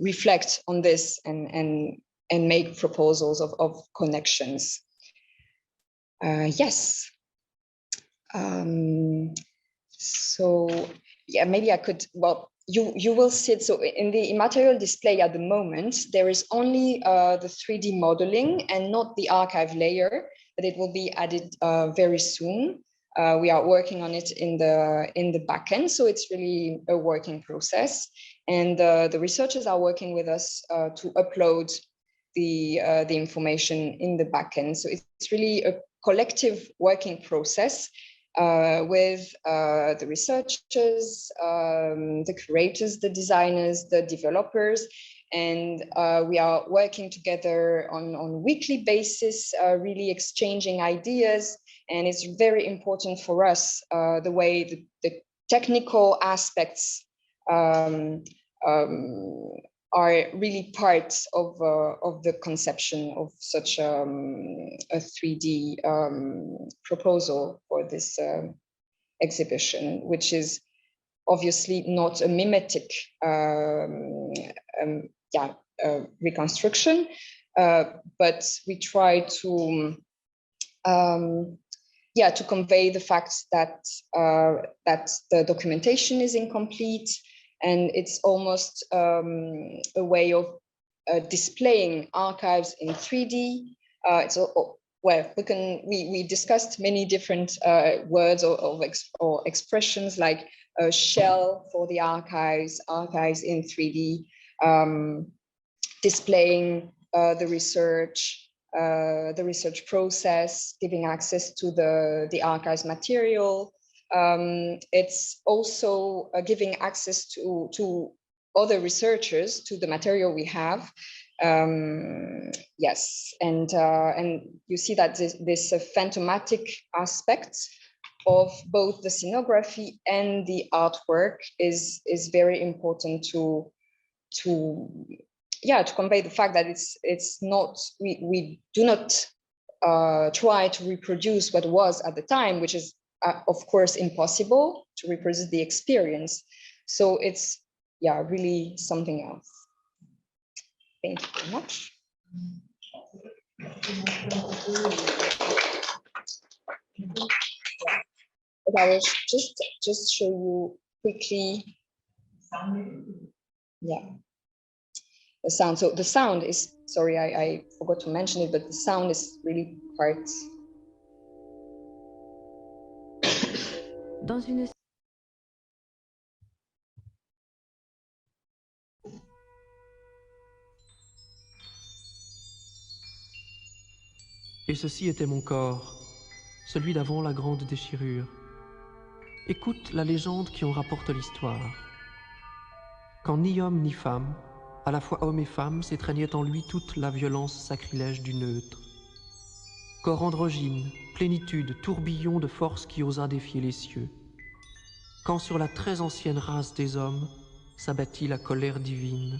reflect on this and make proposals of connections. Yes. So yeah, maybe I could, well, you will see it. So in the Immatériaux display at the moment, there is only the 3D modeling and not the archive layer, but it will be added very soon. We are working on it in the backend, so it's really a working process. And the researchers are working with us to upload the information in the backend. So it's really a collective working process with the researchers, the curators, the designers, the developers, and we are working together on weekly basis, really exchanging ideas. And it's very important for us the way the technical aspects are really part of the conception of such a 3D proposal for this exhibition, which is obviously not a mimetic reconstruction, but we try to convey the fact that that the documentation is incomplete, and it's almost a way of displaying archives in 3D. We discussed many different words or expressions like shell for the archives in 3D, displaying the research process, giving access to the archives material. It's also giving access to other researchers to the material we have. Yes, and you see that this phantomatic aspect of both the scenography and the artwork is very important to convey the fact that it's not, we do not try to reproduce what was at the time, which is of course impossible to reproduce the experience. So it's really something else. Thank you very much. But I will just show you quickly. The sound. So the sound is, sorry, I forgot to mention it, but the sound is really part. Et ceci était mon corps, celui d'avant la grande déchirure. Écoute la légende qui en rapporte l'histoire. Quand ni homme ni femme, à la fois homme et femme, s'étreignait en lui toute la violence sacrilège du neutre. Corps androgyne, plénitude, tourbillon de force qui osa défier les cieux. Quand sur la très ancienne race des hommes s'abattit la colère divine,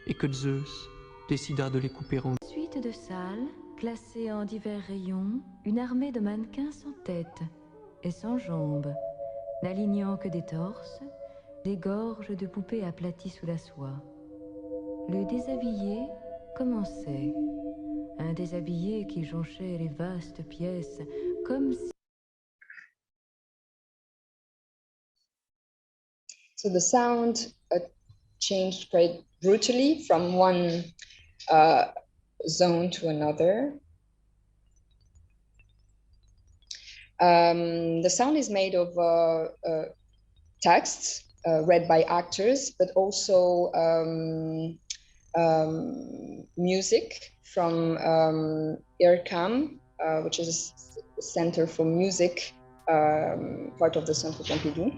et que Zeus décida de les couper en... Suite de salles, classées en divers rayons, une armée de mannequins sans tête et sans jambes, n'alignant que des torses, des gorges de poupées aplaties sous la soie. Le déshabillé commençait, un déshabillé qui jonchait les vastes pièces comme si... So the sound changed quite brutally from one zone to another. The sound is made of texts read by actors, but also music from IRCAM, which is a center for music, part of the Centre Pompidou.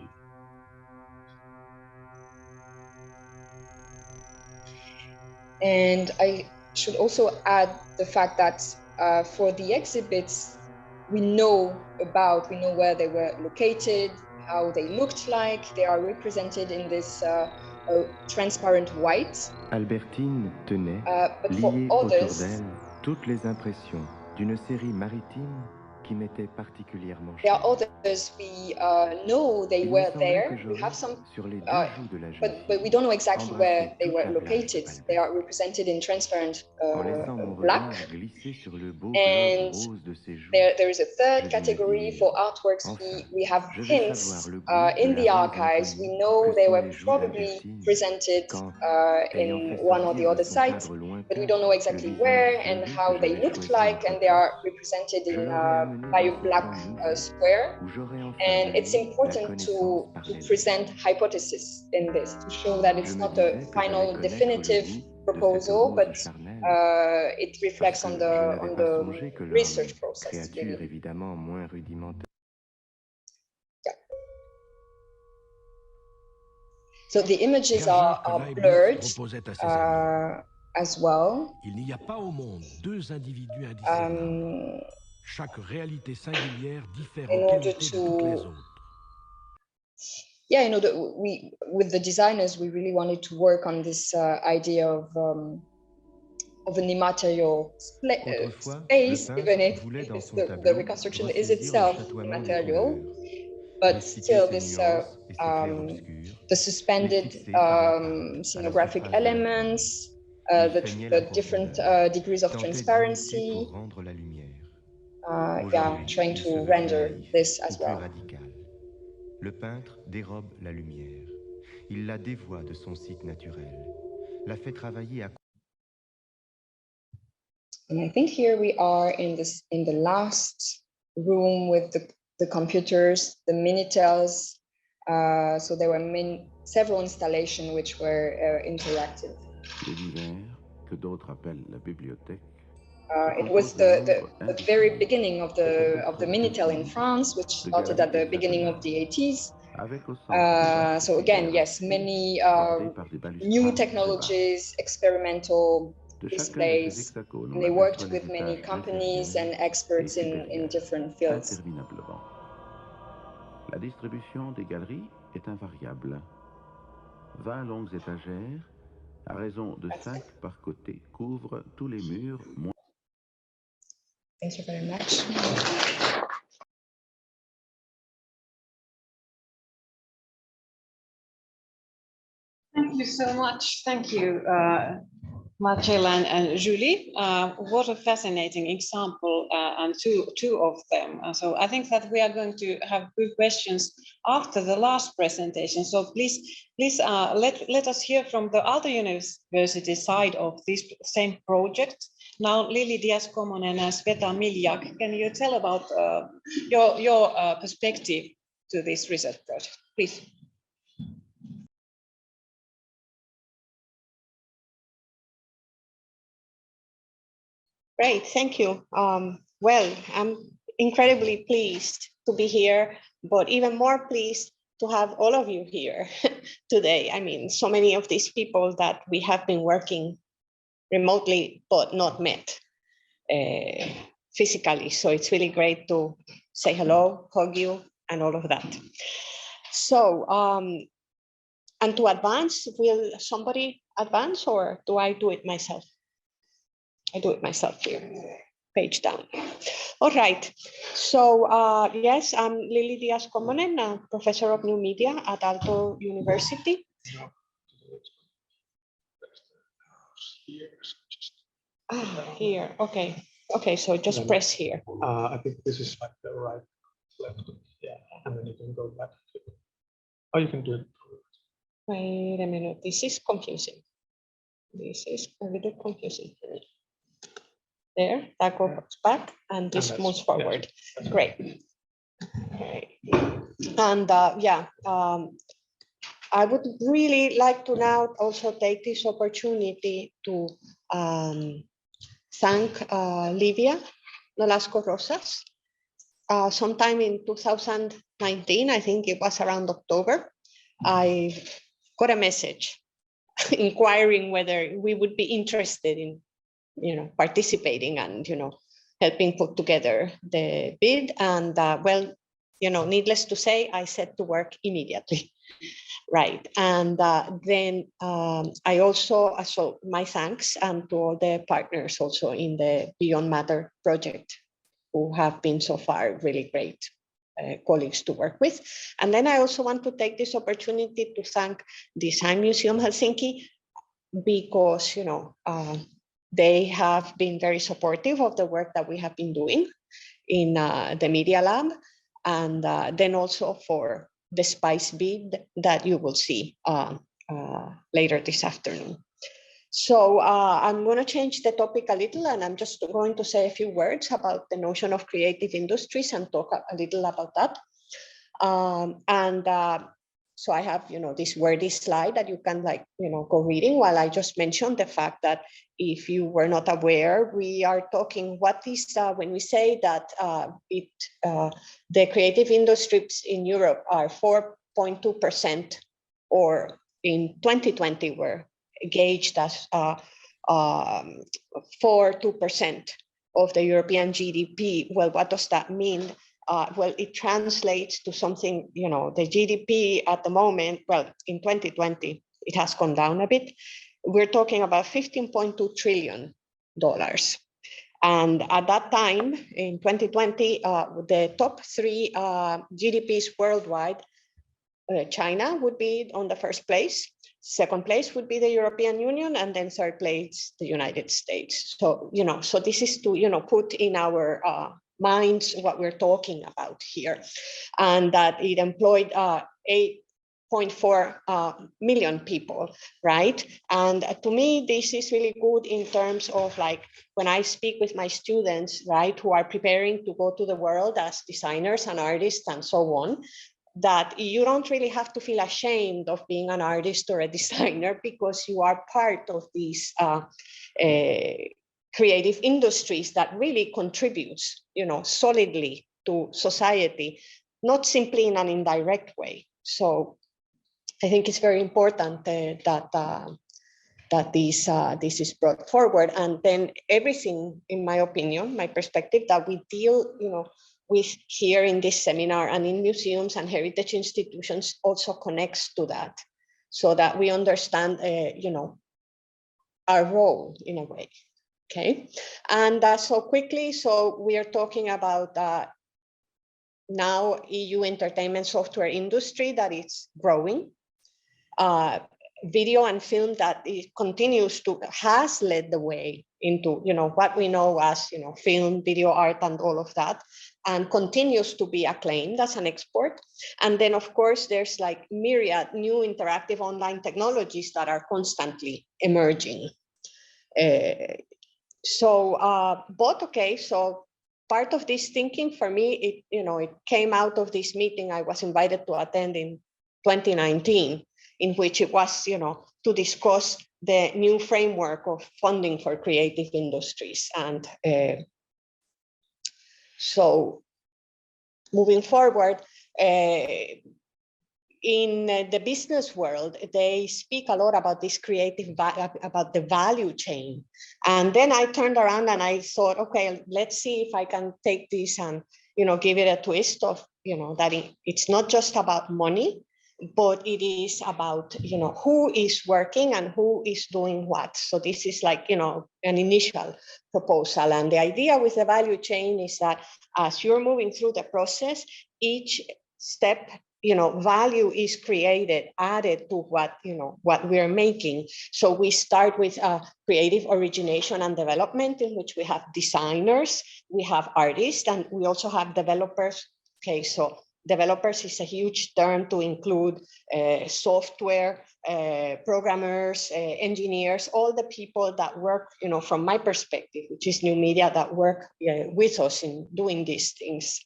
And I should also add the fact that for the exhibits, we know where they were located, how they looked like. They are represented in this transparent white. Albertine tenait, liée autour d'elle, toutes les impressions d'une série maritime qui m'était particulièrement chère. There are others we know they were there. We have some, but we don't know exactly where they were located. They are represented in transparent black. And there is a third category for artworks. We have hints in the archives. We know they were probably presented in one or the other site, but we don't know exactly where and how they looked like, and they are represented in by a black square. And it's important to present hypothesis in this, to show that it's not a final definitive proposal, but it reflects on the research process. Really. Yeah. So the images are blurred as well. Il n'y a pas au monde deux individus indiscernables. Chaque réalité singulière diffère en qualité de toutes les autres. Yeah, you know, with the designers, we really wanted to work on this idea of an immatériaux space, even if the reconstruction is itself immatériaux, but still this the suspended scenographic elements, the different degrees of transparency. Yeah, trying to render this as well. Le peintre dérobe la lumière. Il la dévoie de son site naturel. La fait travailler à... And I think here we are in the last room with the computers, the Minitels. So there were several installations which were interactive. Que d'autres appellent la bibliothèque. It was the very beginning of the Minitel in France, which started at the beginning of the 80s. So again, yes, many new technologies, experimental displays, and they worked with many companies and experts in different fields. La distribution des galeries est invariable. 20 longues étagères, à raison de 5 par côté, couvrent tous les murs. Thank you very much. Thank you so much. Thank you, Marcella and Julie. What a fascinating example, and two of them. So I think that we are going to have good questions after the last presentation. So please let us hear from the Aalto University side of this same project. Now, Lili Díaz-Kommonen and Cvijeta Miljak, can you tell about your perspective to this research project, please? Great, thank you. Well, I'm incredibly pleased to be here, but even more pleased to have all of you here today. I mean, so many of these people that we have been working remotely, but not met physically. So it's really great to say hello, hug you, and all of that. So, and to advance, will somebody advance or do I do it myself? I do it myself here, page down. All right, so yes, I'm Lili Díaz-Kommonen, a professor of new media at Aalto University. Here, okay. Okay, so just press here. I think this is like the right, left, yeah, and then you can go back. Oh, you can do it. Wait a minute, this is confusing. This is a little confusing for me. There, that goes back, and this moves forward. Yes, great. Okay. And yeah, I would really like to now also take this opportunity to thank Lívia Nolasco-Rózsás. Sometime in 2019, I think it was around October, I got a message inquiring whether we would be interested in, participating and, helping put together the bid. And well, needless to say, I set to work immediately. Right. And then I also, so my thanks to all the partners also in the Beyond Matter project who have been so far really great colleagues to work with. And then I also want to take this opportunity to thank Design Museum Helsinki, because, they have been very supportive of the work that we have been doing in the Media Lab, and then also for the SPICE bid that you will see later this afternoon. So I'm going to change the topic a little, and I'm just going to say a few words about the notion of creative industries and talk a little about that. So I have, this wordy slide that you can go reading while I just mentioned the fact that if you were not aware, we are talking what is, when we say that the creative industries in Europe are 4.2%, or in 2020 were gauged as 4.2% of the European GDP. Well, what does that mean? Well, it translates to something, the GDP at the moment, well, in 2020, it has gone down a bit. We're talking about $15.2 trillion. And at that time, in 2020, the top three GDPs worldwide, China would be on the first place. Second place would be the European Union, and then third place, the United States. So, so this is to, put in our minds what we're talking about here, and that it employed 8.4 million people, right? And to me, this is really good in terms of when I speak with my students, right, who are preparing to go to the world as designers and artists and so on, that you don't really have to feel ashamed of being an artist or a designer, because you are part of these creative industries that really contributes, solidly to society, not simply in an indirect way. So I think it's very important that this is brought forward. And then everything, in my opinion, my perspective, that we deal, with here in this seminar and in museums and heritage institutions also connects to that, so that we understand, our role in a way. Okay, and so quickly, so we are talking about now EU entertainment software industry that is growing, video and film that it continues to has led the way into what we know as film, video art, and all of that, and continues to be acclaimed as an export. And then of course there's myriad new interactive online technologies that are constantly emerging. So part of this thinking for me, it came out of this meeting I was invited to attend in 2019, in which it was, to discuss the new framework of funding for creative industries. And so moving forward, in the business world, they speak a lot about this about the value chain. And then I turned around and I thought, okay, let's see if I can take this and, give it a twist of, that it's not just about money, but it is about, who is working and who is doing what. So this is an initial proposal. And the idea with the value chain is that as you're moving through the process, each step, value is created, added to what we're making. So we start with creative origination and development, in which we have designers, we have artists, and we also have developers. Okay, so developers is a huge term to include software, programmers, engineers, all the people that work, from my perspective, which is new media, that work with us in doing these things.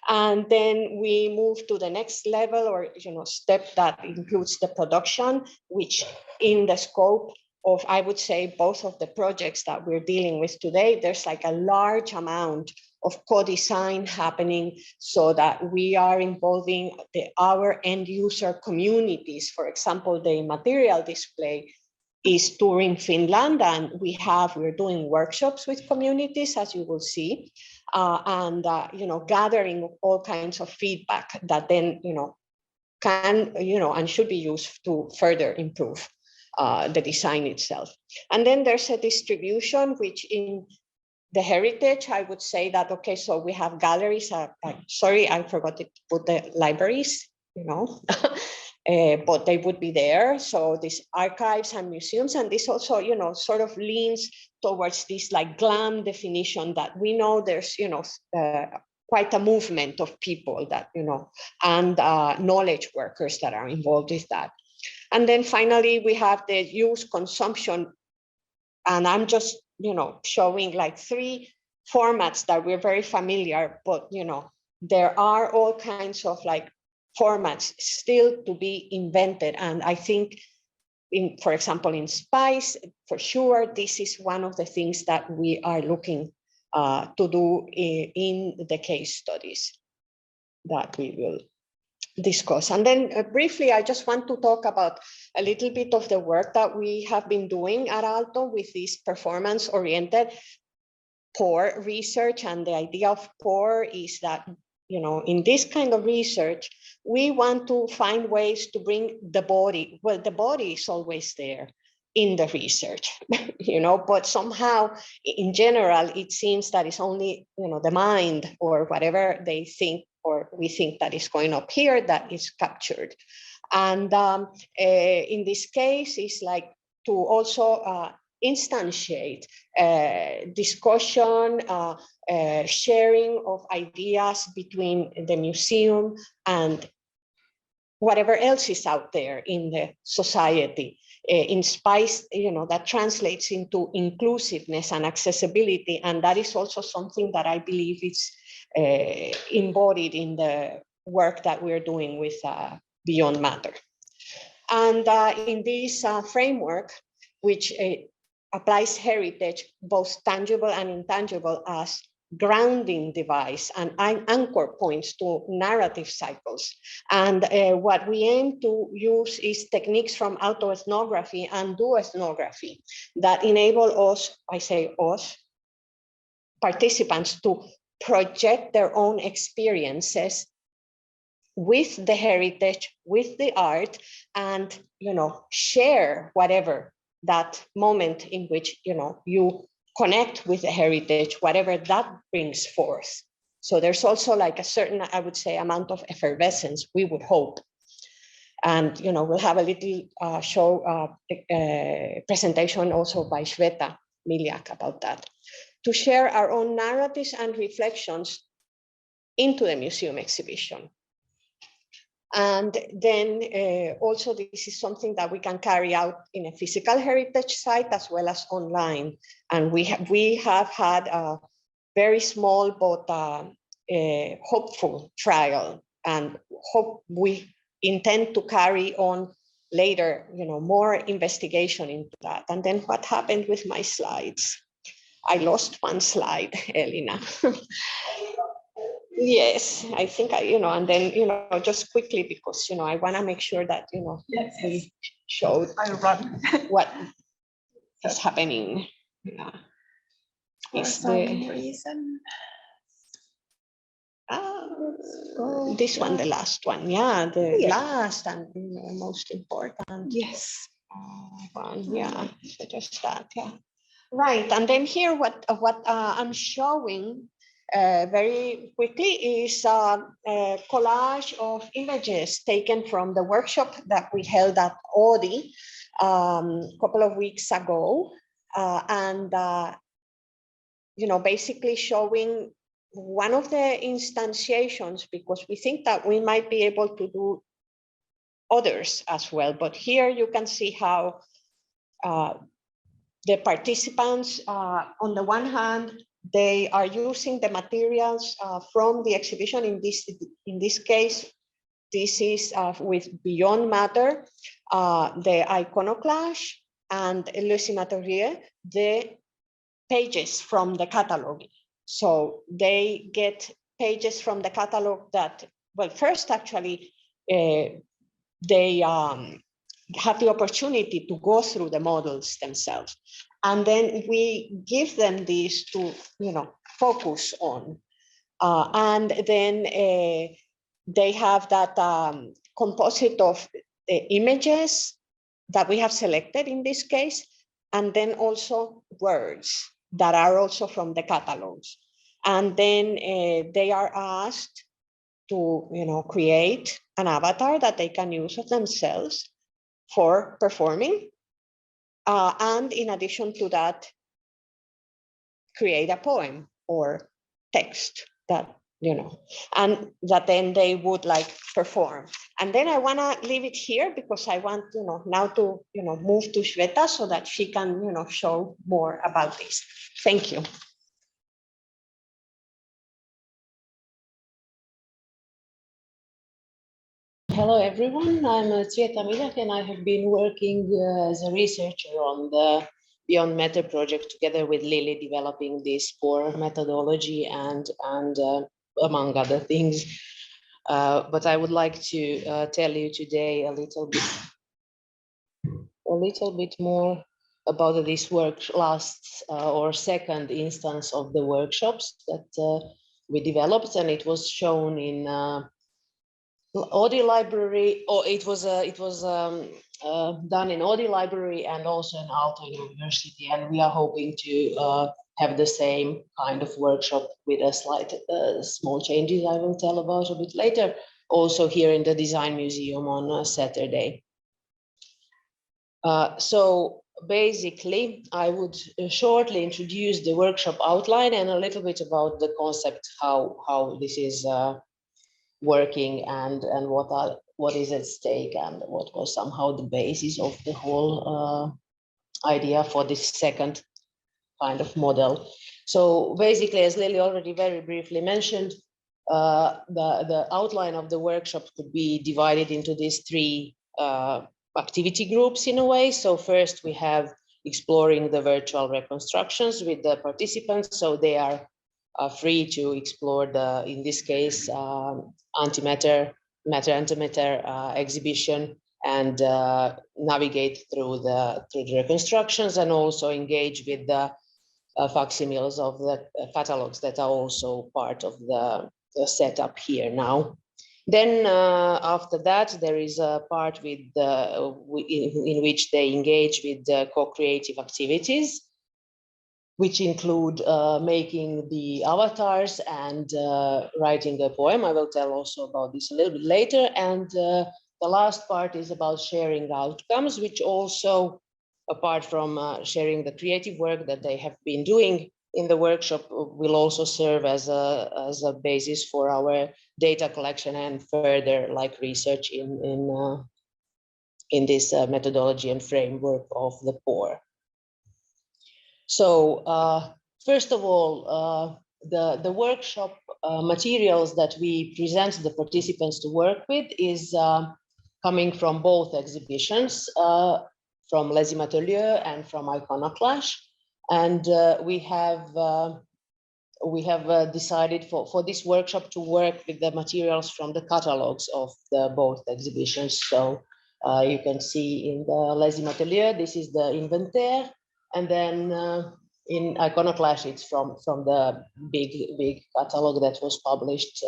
And then we move to the next level, or step that includes the production, which in the scope of, I would say, both of the projects that we're dealing with today, there's a large amount of co-design happening, so that we are involving our end user communities. For example, the Immatériaux display is touring Finland, and we're doing workshops with communities, as you will see, and gathering all kinds of feedback that then can and should be used to further improve the design itself. And then there's a distribution, which in the heritage, I would say that, okay, so we have galleries. Sorry, I forgot to put the libraries, but they would be there. So these archives and museums, and this also, sort of leans towards this like GLAM definition that we know there's, quite a movement of people that, and knowledge workers that are involved with that. And then finally, we have the use consumption. And I'm just, showing like 3 formats that we're very familiar, but, there are all kinds of like formats still to be invented. And I think, for example, in spice, for sure, this is one of the things that we are looking to do in the case studies that we will discuss. And then briefly, I just want to talk about a little bit of the work that we have been doing at Aalto with this performance-oriented PORe research. And the idea of PORe is that, in this kind of research, we want to find ways to bring the body. Well, the body is always there in the research, but somehow in general, it seems that it's only, the mind or whatever they think or we think that is going up here that is captured. And in this case, it's like to also instantiate discussion, sharing of ideas between the museum and whatever else is out there in the society. In spice, that translates into inclusiveness and accessibility. And that is also something that I believe is embodied in the work that we're doing with Beyond Matter. And in this framework, which applies heritage, both tangible and intangible, as grounding device and anchor points to narrative cycles. And what we aim to use is techniques from autoethnography and duoethnography that enable us, I say us, participants to project their own experiences with the heritage, with the art, and share whatever that moment in which you connect with the heritage, whatever that brings forth. So there's also like a certain, I would say, amount of effervescence, we would hope. And we'll have a little show presentation also by Cvijeta, Miljak, about that, to share our own narratives and reflections into the museum exhibition. And then also this is something that we can carry out in a physical heritage site as well as online. And we have had a very small but hopeful trial, and hope we intend to carry on later, more investigation into that. And then what happened with my slides? I lost one slide, Elina. Yes, I think and then, just quickly, because, I want to make sure that, yes. we showed what is happening. Yeah. For some reason. This one, the last one. Yeah, the last and most important. Yes. One, yeah, so just that, yeah. Right, and then here what I'm showing very quickly is a collage of images taken from the workshop that we held at Audi a couple of weeks ago, and basically showing one of the instantiations, because we think that we might be able to do others as well. But here you can see how the participants, on the one hand, they are using the materials from the exhibition. In this case, this is with Beyond Matter, the iconoclash, and Le Immatériaux, the pages from the catalog. So they get pages from the catalog that, well, first actually, they have the opportunity to go through the models themselves. And then we give them these to, focus on. And then they have that composite of images that we have selected in this case, and then also words that are also from the catalogs. And then they are asked to, create an avatar that they can use of themselves for performing. And in addition to that, create a poem or text that, and that then they would perform. And then I want to leave it here because I want, now to, move to Cvijeta so that she can, show more about this. Thank you. Hello everyone, I'm Cvijeta Miljak and I have been working as a researcher on the Beyond Matter project together with Lily, developing this PORe methodology and among other things. But I would like to tell you today a little bit more about this last or second instance of the workshops that we developed, and it was shown in Audi Library, or it was done in Audi Library and also in Aalto University, and we are hoping to have the same kind of workshop with a slight small changes I will tell about a bit later, also here in the Design Museum on Saturday. So basically, I would shortly introduce the workshop outline and a little bit about the concept, how this is working and what is at stake and what was somehow the basis of the whole idea for this second kind of model. So basically, as Lily already very briefly mentioned, the outline of the workshop could be divided into these three activity groups in a way. So first we have exploring the virtual reconstructions with the participants, so they are free to explore the, in this case, antimatter, matter-antimatter exhibition and navigate through the reconstructions and also engage with the facsimiles of the catalogs that are also part of the setup here now. Then after that, there is a part with in which they engage with the co-creative activities, which include making the avatars and writing a poem. I will tell also about this a little bit later. And the last part is about sharing outcomes, which also, apart from sharing the creative work that they have been doing in the workshop, will also serve as a basis for our data collection and further research in this methodology and framework of the PORe. So first of all, the workshop materials that we present the participants to work with is coming from both exhibitions, from Les Immatériaux and from Iconoclash. And we have decided for this workshop to work with the materials from the catalogs of the both exhibitions. So you can see in the Les Immatériaux, this is the Inventaire, and then in Iconoclash, it's from the big catalog that was published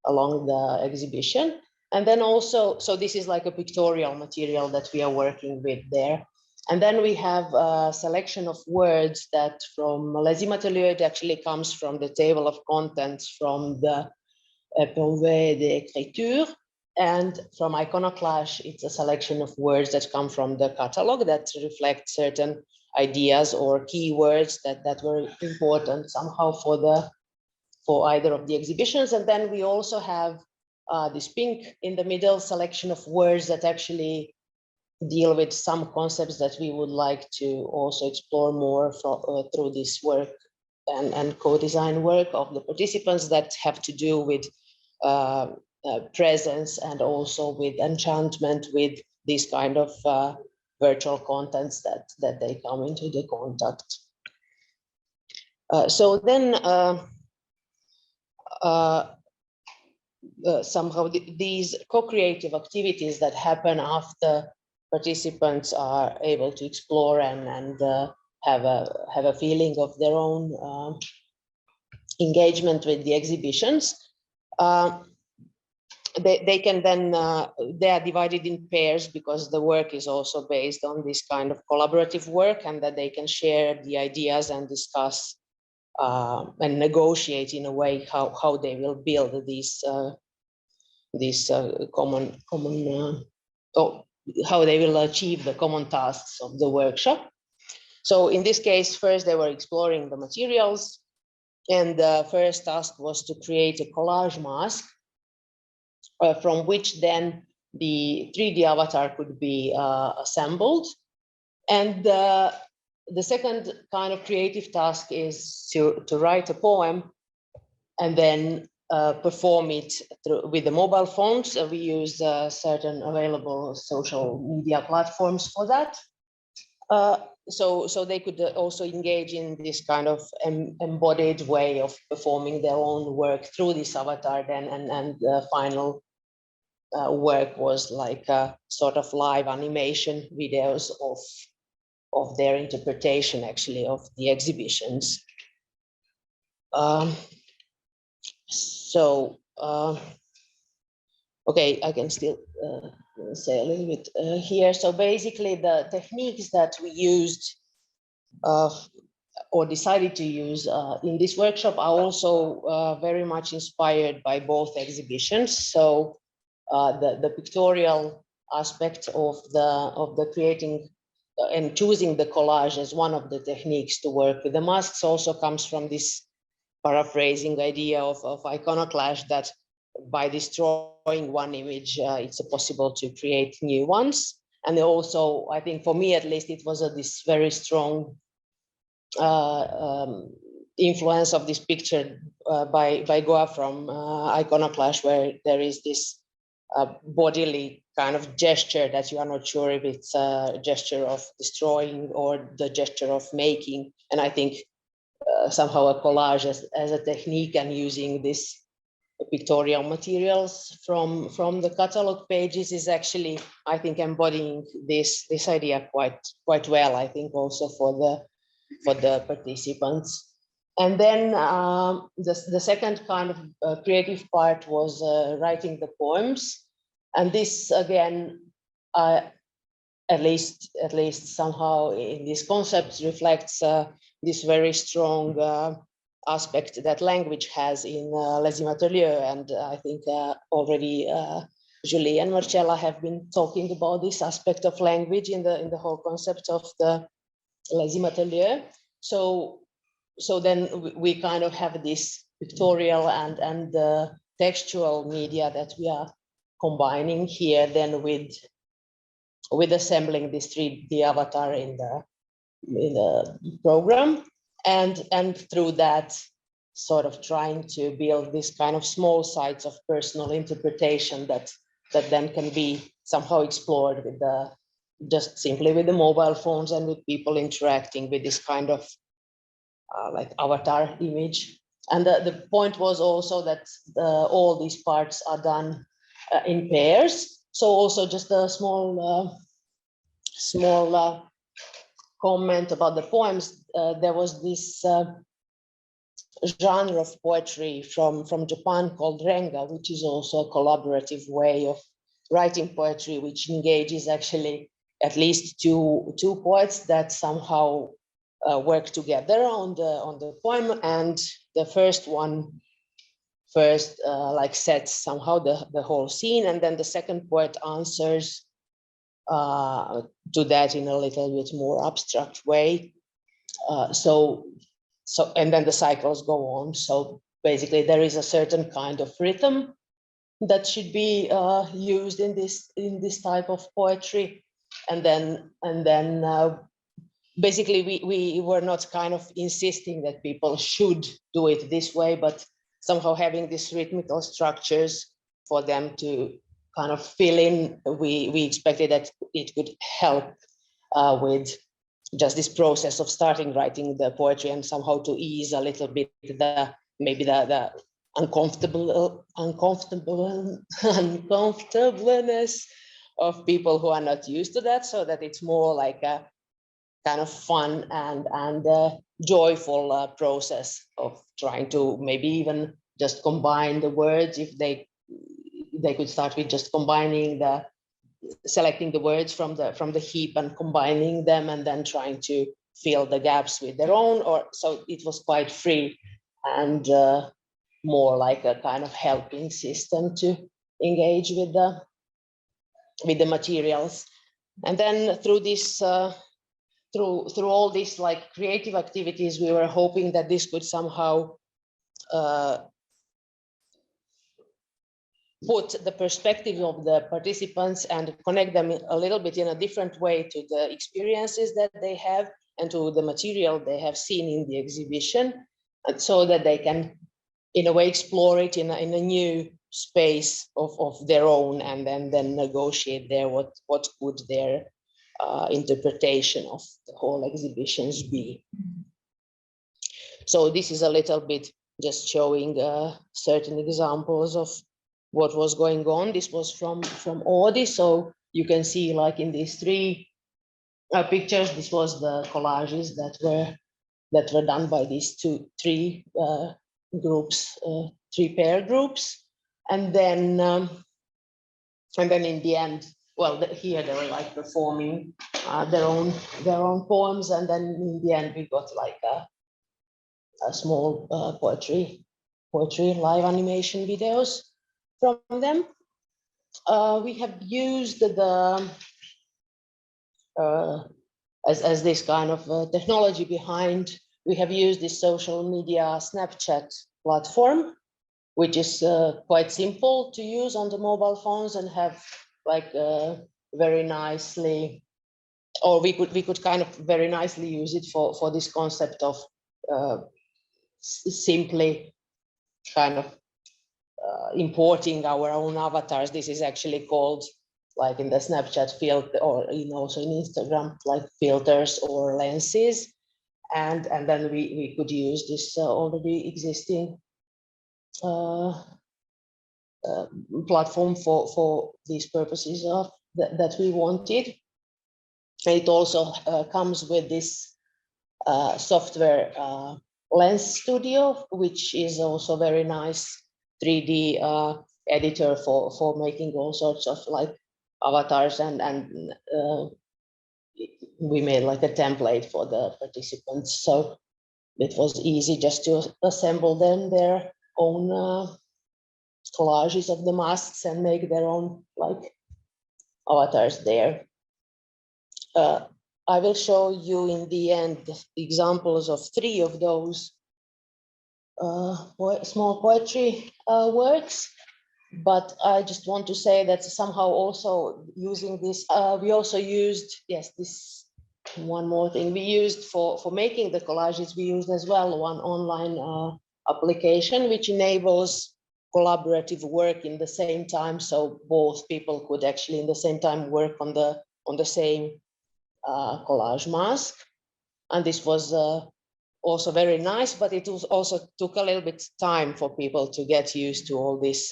along the exhibition. And then also, so this is like a pictorial material that we are working with there. And then we have a selection of words that from Les Immatériaux, it actually comes from the table of contents from the PORe d'écriture. And from Iconoclash, it's a selection of words that come from the catalog that reflect certain ideas or keywords that were important somehow for either of the exhibitions. And then we also have this pink in the middle selection of words that actually deal with some concepts that we would like to also explore more through this work and co-design work of the participants that have to do with presence and also with enchantment with these kind of virtual contents that they come into the contact. So then somehow these co-creative activities that happen after participants are able to explore and have a feeling of their own engagement with the exhibitions. They can then, they are divided in pairs because the work is also based on this kind of collaborative work, and that they can share the ideas and discuss and negotiate in a way how they will build these common how they will achieve the common tasks of the workshop. So in this case, first they were exploring the materials, and the first task was to create a collage mask from which then the 3D avatar could be assembled. And the second kind of creative task is to write a poem and then perform it with the mobile phones. We use certain available social media platforms for that. So they could also engage in this kind of embodied way of performing their own work through this avatar then, and the final work was like a sort of live animation videos of their interpretation actually of the exhibitions. Okay, I can still say a little bit here. So basically the techniques that we used or decided to use in this workshop are also very much inspired by both exhibitions. So the pictorial aspect of the creating and choosing the collage as one of the techniques to work with the masks also comes from this paraphrasing idea of iconoclash, that by destroying one image, it's possible to create new ones. And also, I think for me at least, it was this very strong influence of this picture by Goa from Iconoclash, where there is this bodily kind of gesture that you are not sure if it's a gesture of destroying or the gesture of making. And I think somehow a collage as a technique and using this pictorial materials from the catalog pages is actually, I think, embodying this idea quite well, I think, also for the participants. And then the second kind of creative part was writing the poems. And this, again, at least somehow in these concepts reflects this very strong aspect that language has in Les Immatériaux. And I think already Julie and Marcella have been talking about this aspect of language in the whole concept of the Les Immatériaux. So then we kind of have this pictorial and textual media that we are combining here then with assembling this 3D avatar in the program, and through that sort of trying to build this kind of small sites of personal interpretation that then can be somehow explored with just simply with the mobile phones and with people interacting with this kind of like avatar image. And the point was also that all these parts are done in pairs. So also just a small comment about the poems. There was this genre of poetry from Japan called Renga, which is also a collaborative way of writing poetry, which engages actually at least two poets that somehow work together on the poem, and the first one like sets somehow the whole scene, and then the second poet answers to that in a little bit more abstract way. So and then the cycles go on. So basically there is a certain kind of rhythm that should be used in this type of poetry, and then basically we were not kind of insisting that people should do it this way, but somehow having these rhythmical structures for them to kind of fill in. We expected that it could help with just this process of starting writing the poetry, and somehow to ease a little bit maybe the uncomfortableness of people who are not used to that, so that it's more like a kind of fun and joyful process of trying to maybe even just combine the words. If they could start with just selecting the words from the heap and combining them, and then trying to fill the gaps with their own. Or so it was quite free and more like a kind of helping system to engage with the materials. And then through this through all these like creative activities, we were hoping that this could somehow put the perspective of the participants and connect them a little bit in a different way to the experiences that they have and to the material they have seen in the exhibition, and so that they can in a way explore it in a new space of their own, and then negotiate there what could their interpretation of the whole exhibitions be. So this is a little bit just showing certain examples of what was going on. This was from Audi, so you can see like in these three pictures, this was the collages that were done by these three groups, three pair groups, and then in the end, well, here they were like performing their own poems, and then in the end we got like a small poetry live animation videos from them. We have used the as this kind of technology behind. We have used this social media Snapchat platform, which is quite simple to use on the mobile phones and have like very nicely, or we could kind of very nicely use it for this concept of simply kind of importing our own avatars. This is actually called, like in the Snapchat filter, or also in Instagram, like filters or lenses, and then we could use this already existing platform for these purposes that we wanted. And it also comes with this software Lens Studio, which is also very nice 3D editor for making all sorts of like avatars, and we made like a template for the participants, so it was easy just to assemble them their own collages of the masks and make their own like avatars there. I will show you in the end examples of 3 of those small poetry works, but I just want to say that somehow also using this, we also used, yes, this one more thing we used for making the collages, we used as well one online application which enables collaborative work in the same time, so both people could actually in the same time work on the same collage mask. And this was also very nice, but it was also took a little bit time for people to get used to all these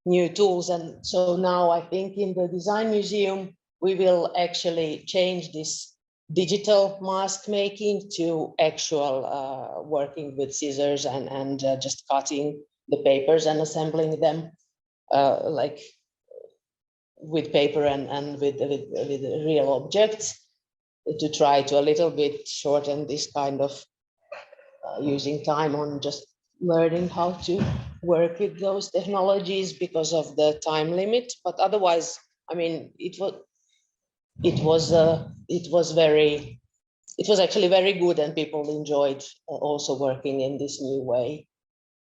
new tools. And so now I think in the Design Museum, we will actually change this digital mask making to actual working with scissors and just cutting the papers and assembling them like with paper and with real objects, to try to a little bit shorten this kind of using time on just learning how to work with those technologies because of the time limit. But otherwise, I mean, it was actually very good, and people enjoyed also working in this new way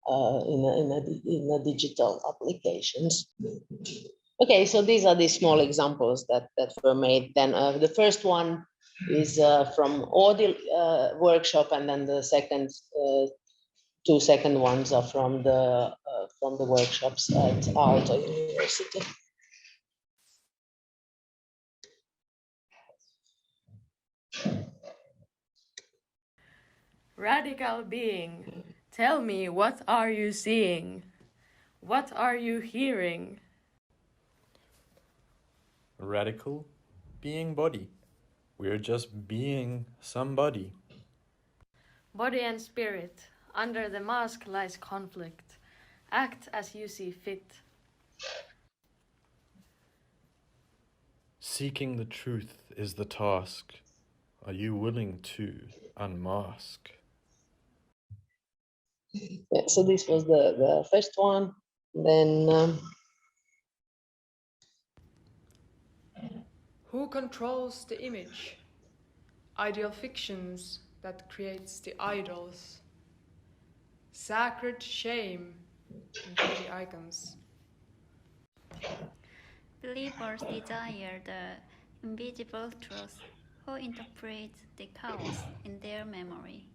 in the digital applications. Okay, so these are the small examples that were made. Then the first one is from Audi workshop, and then the second 2 second ones are from the workshops at Aalto University. Radical being, tell me, what are you seeing? What are you hearing? radical, being body. We're just being somebody. Body and spirit, under the mask lies conflict. Act as you see fit. Seeking the truth is the task. Are you willing to unmask? Yeah, so this was the first one. Then who controls the image? Ideal fictions that creates the idols. Sacred shame in pretty icons. Believers desire the invisible truth, who interpret the chaos in their memory.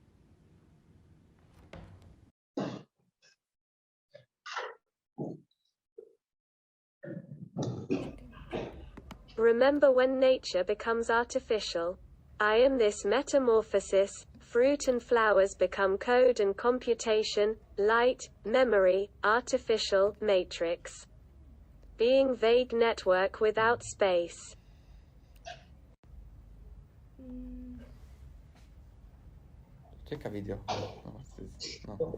Remember when nature becomes artificial? I am this metamorphosis. Fruit and flowers become code and computation, light, memory, artificial, matrix. Being vague network without space. Check a video. No.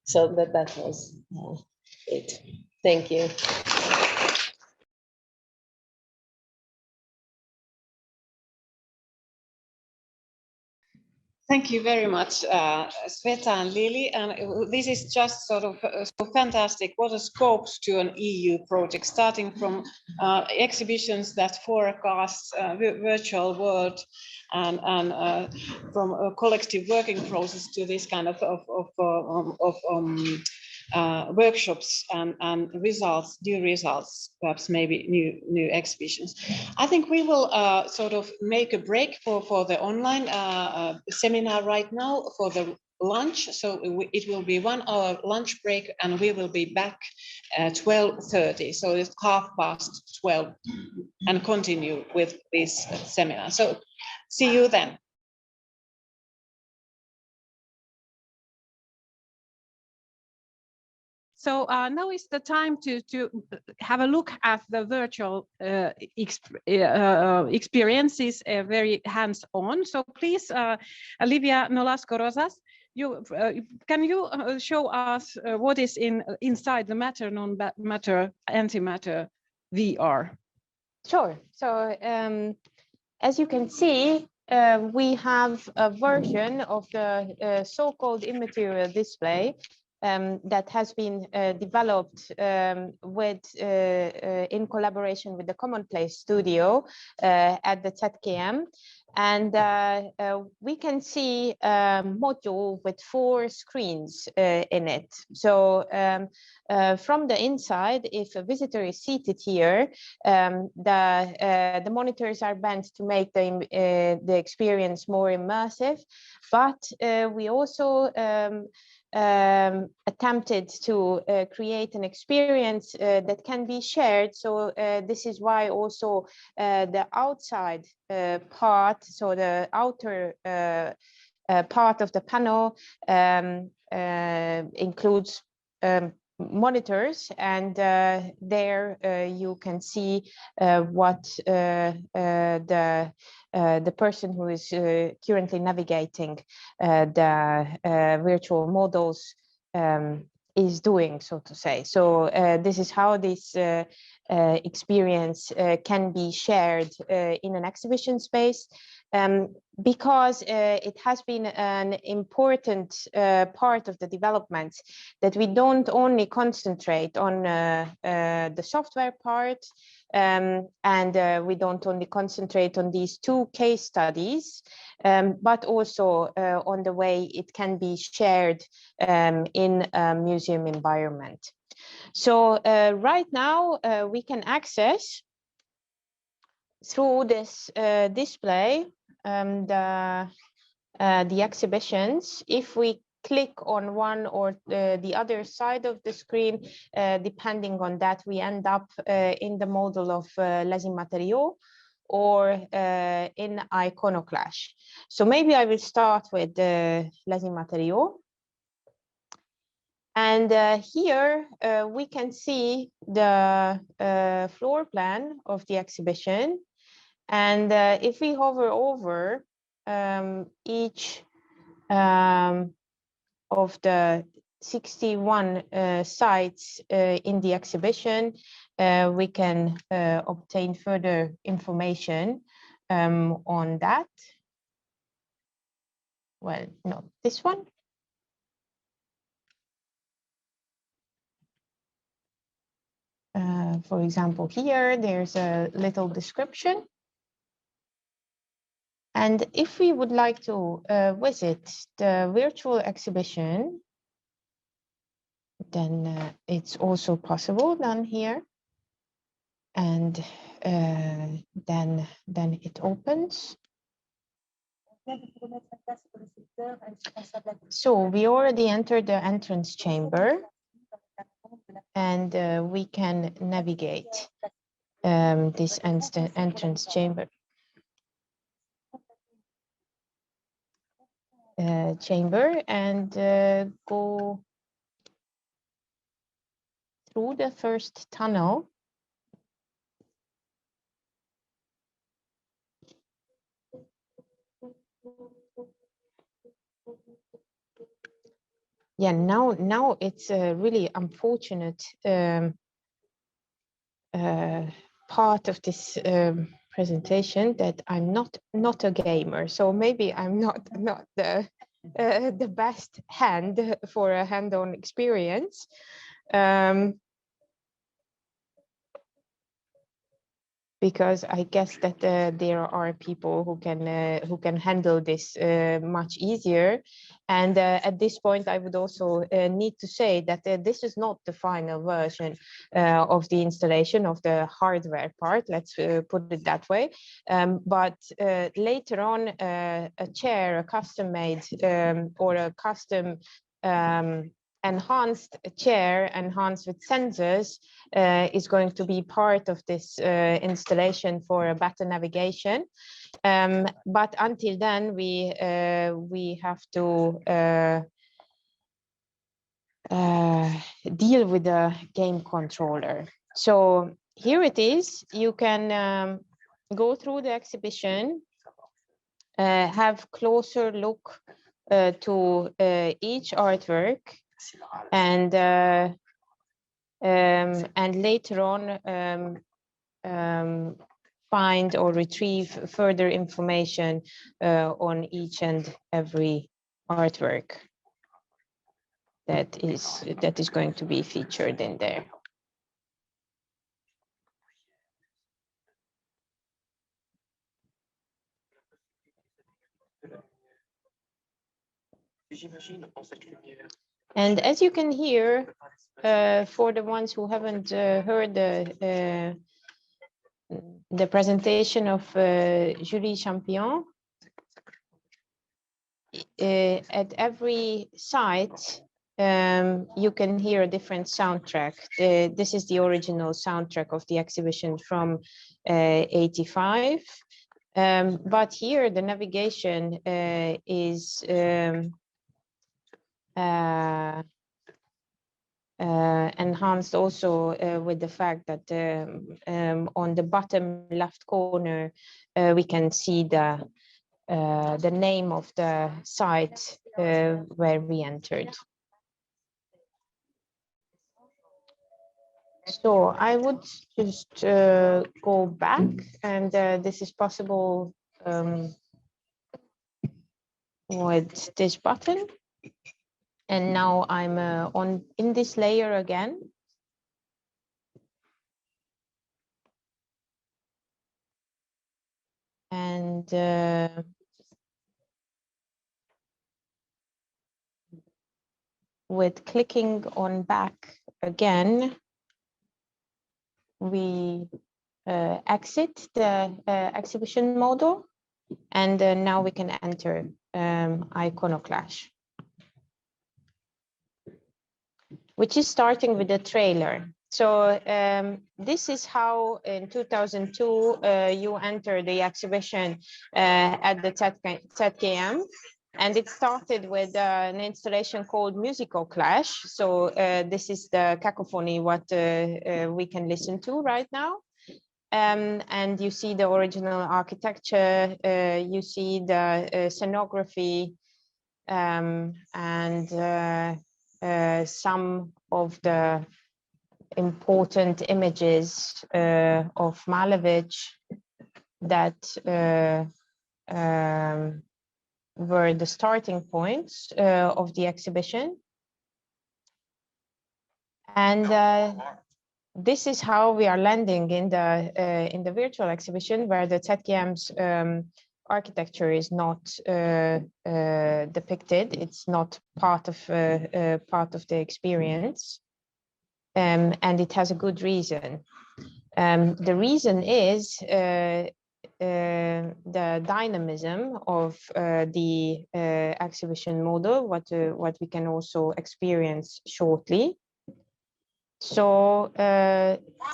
So that was it. Thank you. Thank you very much, Sveta and Lili. And this is just sort of so fantastic. What a scope to an EU project, starting from exhibitions that forecast virtual world and from a collective working process to this kind of workshops and results, new results, perhaps maybe new exhibitions. I think we will sort of make a break for the online seminar right now for the lunch. So it will be 1 hour lunch break and we will be back at 12:30. So it's 12:30 and continue with this seminar. So see you then. So now is the time to have a look at the virtual experiences, very hands-on. So please, Lívia Nolasco-Rózsás, can you show us what is inside the matter, non-matter, antimatter VR? Sure. So as you can see, we have a version of the so-called Immatériaux display that has been developed in collaboration with the Commonplace Studio at the ZKM. And we can see a module with 4 screens in it. So from the inside, if a visitor is seated here, the monitors are bent to make the experience more immersive. But we also attempted to create an experience that can be shared. So this is why also the outside part, so the outer part of the panel includes monitors, and there you can see what the person who is currently navigating the virtual models is doing, so to say. So this is how this experience can be shared in an exhibition space, because it has been an important part of the development that we don't only concentrate on the software part, and we don't only concentrate on these 2 case studies, but also on the way it can be shared in a museum environment. So right now we can access through this display the exhibitions. If we click on one or the other side of the screen, depending on that, we end up in the model of Les Immatériaux or in Iconoclash. So maybe I will start with Les Immatériaux. And here we can see the floor plan of the exhibition. And if we hover over each of the 61 sites in the exhibition, we can obtain further information on that. Well, not this one. For example, here, there's a little description. And if we would like to visit the virtual exhibition, then it's also possible down here. And then it opens. So we already entered the entrance chamber, and we can navigate this entrance chamber. And go through the first tunnel. Yeah, now it's a really unfortunate part of this presentation that I'm not a gamer, so maybe I'm not the best hand for a hand-on experience. Because I guess that there are people who can handle this much easier. And at this point, I would also need to say that this is not the final version of the installation of the hardware part. Let's put it that way. But later on, a chair, a custom-made or a custom enhanced chair, enhanced with sensors, is going to be part of this installation for a better navigation. But until then, we have to deal with the game controller. So here it is. You can go through the exhibition, have closer look to each artwork, and later on find or retrieve further information on each and every artwork that is going to be featured in there. And as you can hear, for the ones who haven't heard the presentation of Julie Champion, at every site, you can hear a different soundtrack. This is the original soundtrack of the exhibition from '85. But here the navigation is enhanced also with the fact that on the bottom left corner we can see the name of the site where we entered. So I would just go back, and this is possible with this button. And now I'm in this layer again. And with clicking on back again, we exit the exhibition model, and now we can enter Iconoclash, which is starting with the trailer. So this is how in 2002 you enter the exhibition at the ZKM. And it started with an installation called Musical Clash. So this is the cacophony what we can listen to right now. And you see the original architecture, you see the scenography, and some of the important images of Malevich that were the starting points of the exhibition. And this is how we are landing in the virtual exhibition, where the ZKM's architecture is not depicted. It's not part of the experience, and it has a good reason. The reason is the dynamism of the exhibition model, what we can also experience shortly. So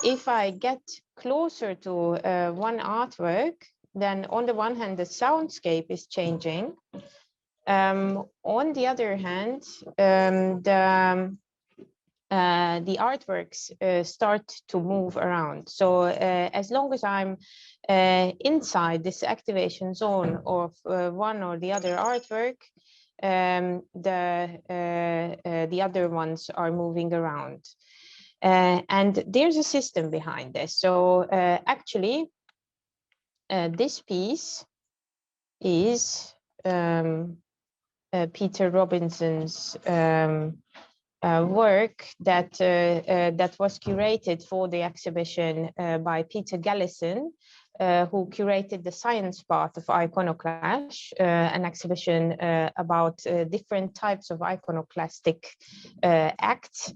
if I get closer to one artwork, then on the one hand, the soundscape is changing. On the other hand, the artworks start to move around. So as long as I'm inside this activation zone of one or the other artwork, the other ones are moving around. And there's a system behind this. So actually, this piece is Peter Robinson's work that was curated for the exhibition by Peter Gallison, who curated the science part of Iconoclash, an exhibition about different types of iconoclastic acts.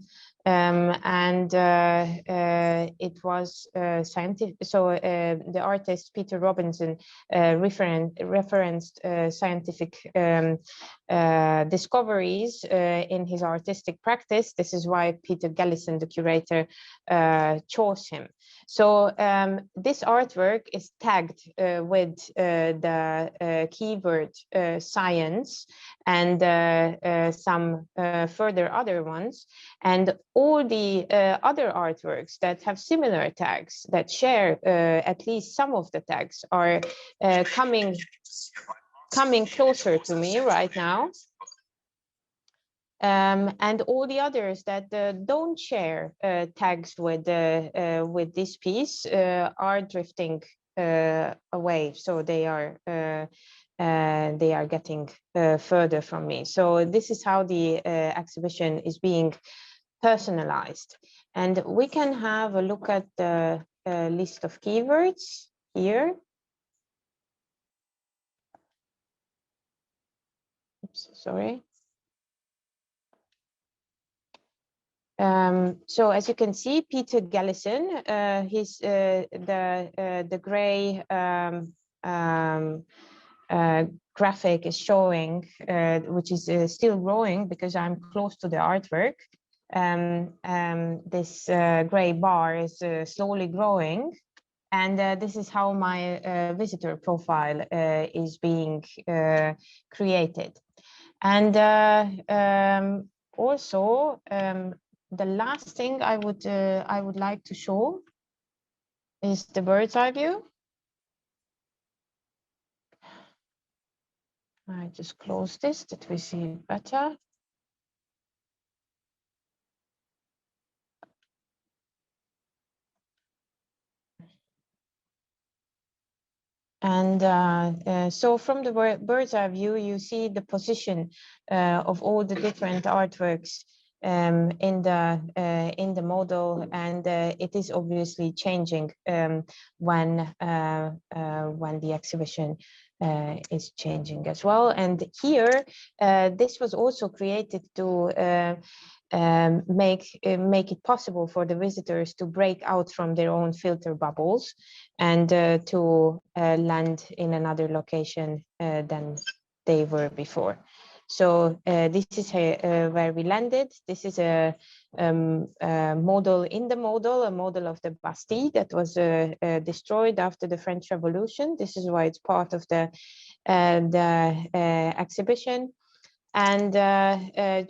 It was scientific. So the artist Peter Robinson referenced scientific discoveries in his artistic practice. This is why Peter Gallison, the curator, chose him. So this artwork is tagged with the keyword science and some further other ones. And all the other artworks that have similar tags, that share at least some of the tags, are coming closer to me right now. And all the others that don't share tags with this piece are drifting away. So they are getting further from me. So this is how the exhibition is being personalized. And we can have a look at the list of keywords here. Oops, sorry. So as you can see, Peter Gallison, the gray graphic is showing, which is still growing because I'm close to the artwork. This gray bar is slowly growing, and this is how my visitor profile is being created. And also, the last thing I would like to show is the bird's eye view. I just close this that we see it better. And so from the bird's eye view, you see the position of all the different artworks in the model, and it is obviously changing when the exhibition is changing as well. And here, this was also created to make it possible for the visitors to break out from their own filter bubbles and to land in another location than they were before. So this is where we landed. This is a model in the model, a model of the Bastille that was destroyed after the French Revolution. This is why it's part of the the exhibition. And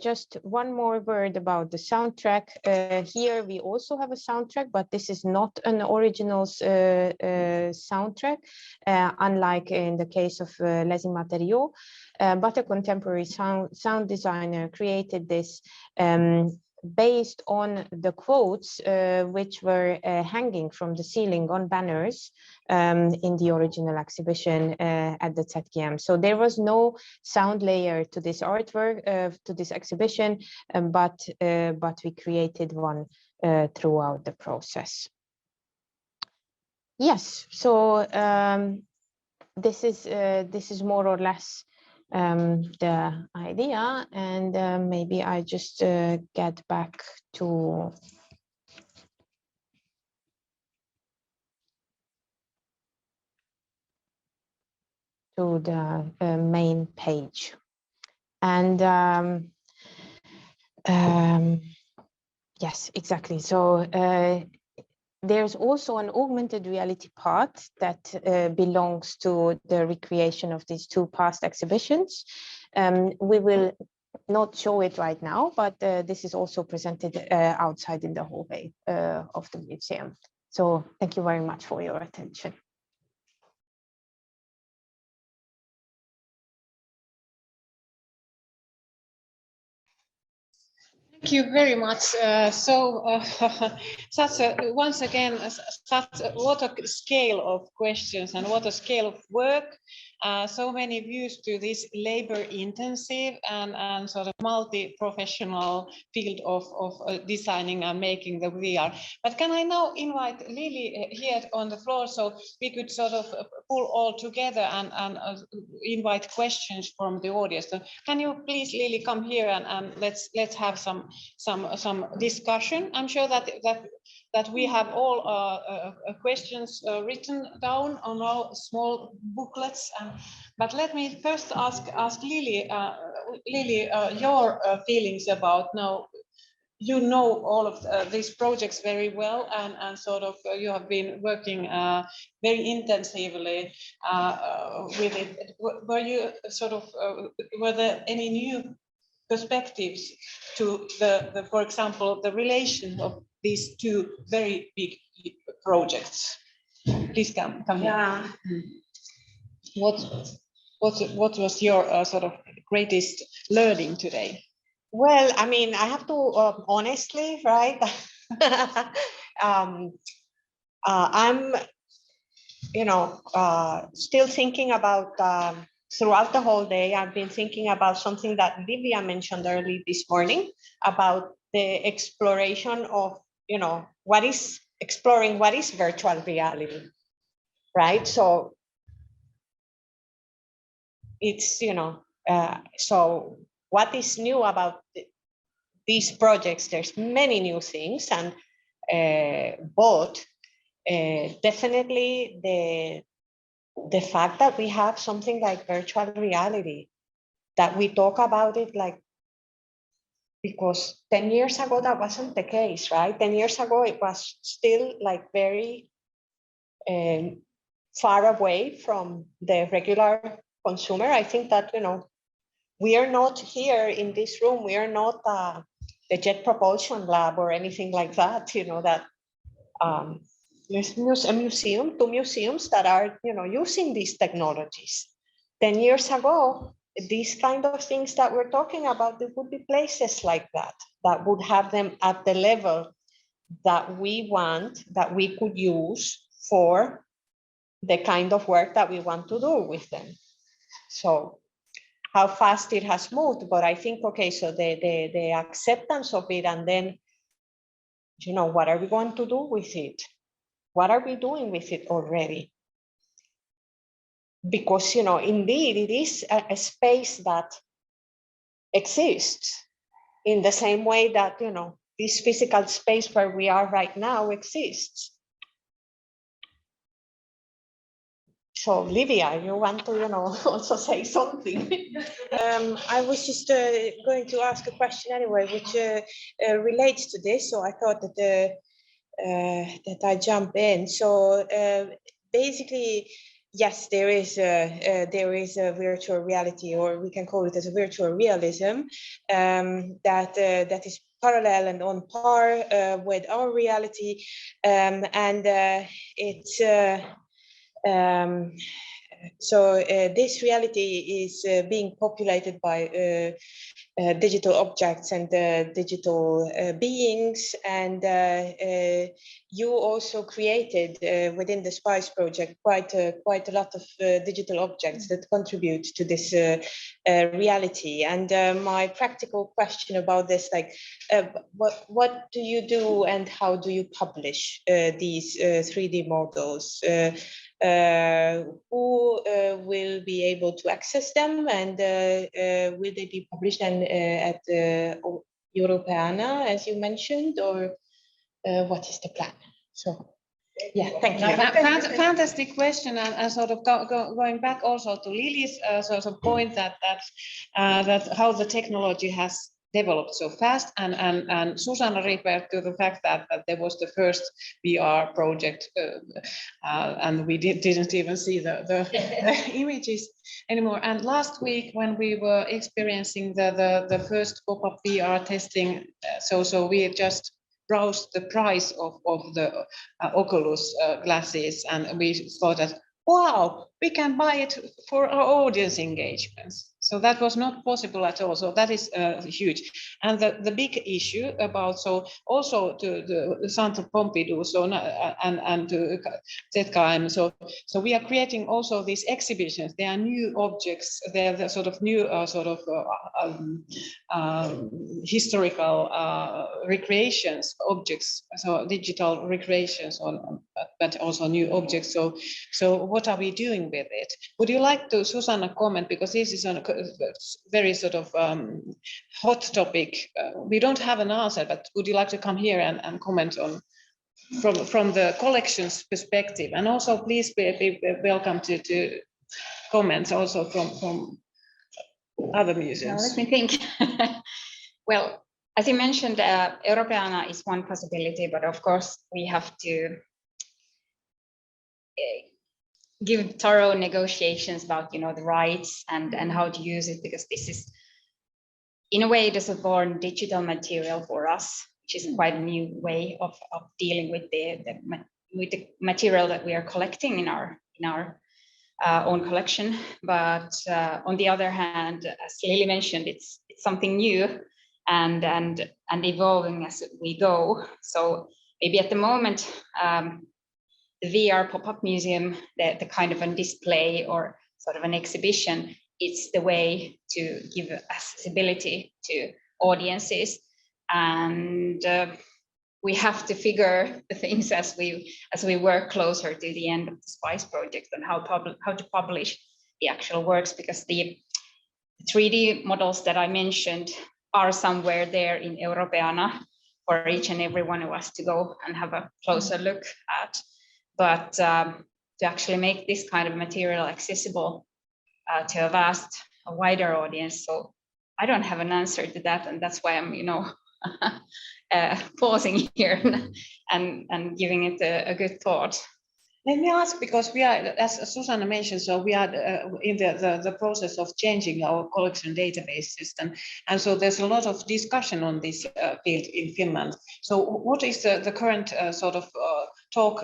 just one more word about the soundtrack. Here we also have a soundtrack, but this is not an original soundtrack, unlike in the case of Les Immatériaux, but a contemporary sound designer created this based on the quotes which were hanging from the ceiling on banners in the original exhibition at the ZKM. So there was no sound layer to this artwork, to this exhibition, but we created one throughout the process. Yes, so this is more or less the idea, and maybe I just get back to the main page. And yes, exactly. So there's also an augmented reality part that belongs to the recreation of these two past exhibitions. We will not show it right now, but this is also presented outside in the hallway of the museum. So thank you very much for your attention. Thank you very much. Once again, what a scale of questions and what a scale of work. So many views to this labor-intensive and sort of multi-professional field of designing and making the VR. But can I now invite Lily here on the floor so we could sort of pull all together and invite questions from the audience. So can you please, Lily, come here and let's have some discussion. I'm sure that we have all questions written down on our small booklets. But let me first ask Lily, your feelings about now. You know all of these projects very well, and sort of you have been working very intensively with it. Were you sort of were there any new perspectives to the for example, the relation of these two very big projects? Please come yeah. here. What was your sort of greatest learning today? Well, I mean, I have to honestly, right? I'm, still thinking about throughout the whole day. I've been thinking about something that Lívia mentioned early this morning about the exploration of, what is virtual reality, right? So it's, so what is new about these projects? There's many new things, and but definitely the fact that we have something like virtual reality, that we talk about it like, because 10 years ago that wasn't the case, right? 10 years ago it was still like very far away from the regular consumer. I think that, we are not here in this room, we are not the Jet Propulsion Lab or anything like that, that there's a museum, two museums that are, using these technologies. 10 years ago, these kind of things that we're talking about, there would be places like that would have them at the level that we want, that we could use for the kind of work that we want to do with them. So how fast it has moved, but I think, okay, so the acceptance of it, and then, what are we going to do with it? What are we doing with it already? Because, indeed, it is a space that exists in the same way that, this physical space where we are right now exists. So, Lívia, you want to, also say something? I was just going to ask a question anyway, which relates to this. So I thought that I jump in. So basically, yes, there is a virtual reality, or we can call it as a virtual realism, that is parallel and on par with our reality, and it's so this reality is being populated by digital objects and digital beings, and you also created within the SPICE project quite a lot of digital objects that contribute to this reality. And my practical question about this, like, what do you do and how do you publish these 3D models? Who will be able to access them, and will they be published at Europeana, as you mentioned, or what is the plan? So, yeah, thank you. Fantastic question, and sort of going back also to Lily's sort of point that how the technology has developed so fast, and Susanna referred to the fact that there was the first VR project, and we didn't even see the images anymore. And last week, when we were experiencing the first pop-up VR testing, so we just browsed the price of the Oculus glasses, and we thought that, wow, we can buy it for our audience engagements. So that was not possible at all. So that is huge. And the big issue about, so also to the Centre Pompidou, so and to ZKM, so we are creating also these exhibitions. They are new objects. They are the sort of new historical recreations objects. So digital recreations but also new objects. So what are we doing with it? Would you like to, Susanna, comment, because this is a very sort of hot topic. We don't have an answer, but would you like to come here and comment on from the collections perspective? And also please be welcome to comments also from other museums. Let me think. Well, as you mentioned, Europeana is one possibility, but of course we have to give thorough negotiations about, the rights and how to use it, because this is, in a way, it is a born digital material for us, which is quite a new way of dealing with the material that we are collecting in our own collection. But on the other hand, as Lily mentioned, it's something new and evolving as we go. So maybe at the moment, the VR pop-up museum, the kind of a display or sort of an exhibition, it's the way to give accessibility to audiences. And we have to figure the things as we work closer to the end of the SPICE project, and how to publish the actual works, because the 3D models that I mentioned are somewhere there in Europeana for each and every one of us to go and have a closer look at. But to actually make this kind of material accessible to a wider audience, so I don't have an answer to that, and that's why I'm, pausing here and giving it a good thought. Let me ask, because we are, as Susanna mentioned, so we are in the process of changing our collection database system. And so there's a lot of discussion on this field in Finland. So what is the current sort of talk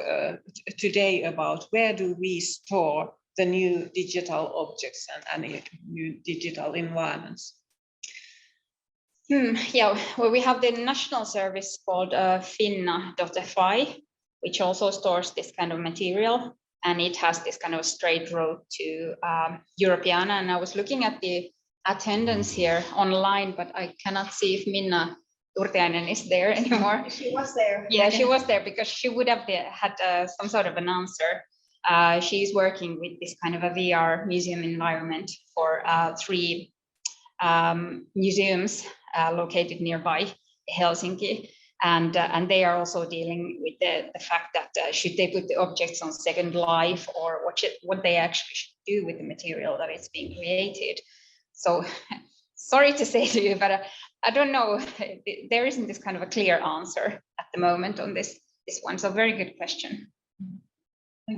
today about where do we store the new digital objects and new digital environments? Yeah, well, we have the national service called finna.fi, which also stores this kind of material, and it has this kind of straight road to Europeana. And I was looking at the attendance here online, but I cannot see if Minna Turtiainen is there anymore. She was there. Yeah, she was there, because she would have had some sort of an answer. She's working with this kind of a VR museum environment for 3 museums located nearby Helsinki. And they are also dealing with the fact that should they put the objects on Second Life, or what they actually should do with the material that is being created. So sorry to say to you, but I don't know. There isn't this kind of a clear answer at the moment on this one. So very good question.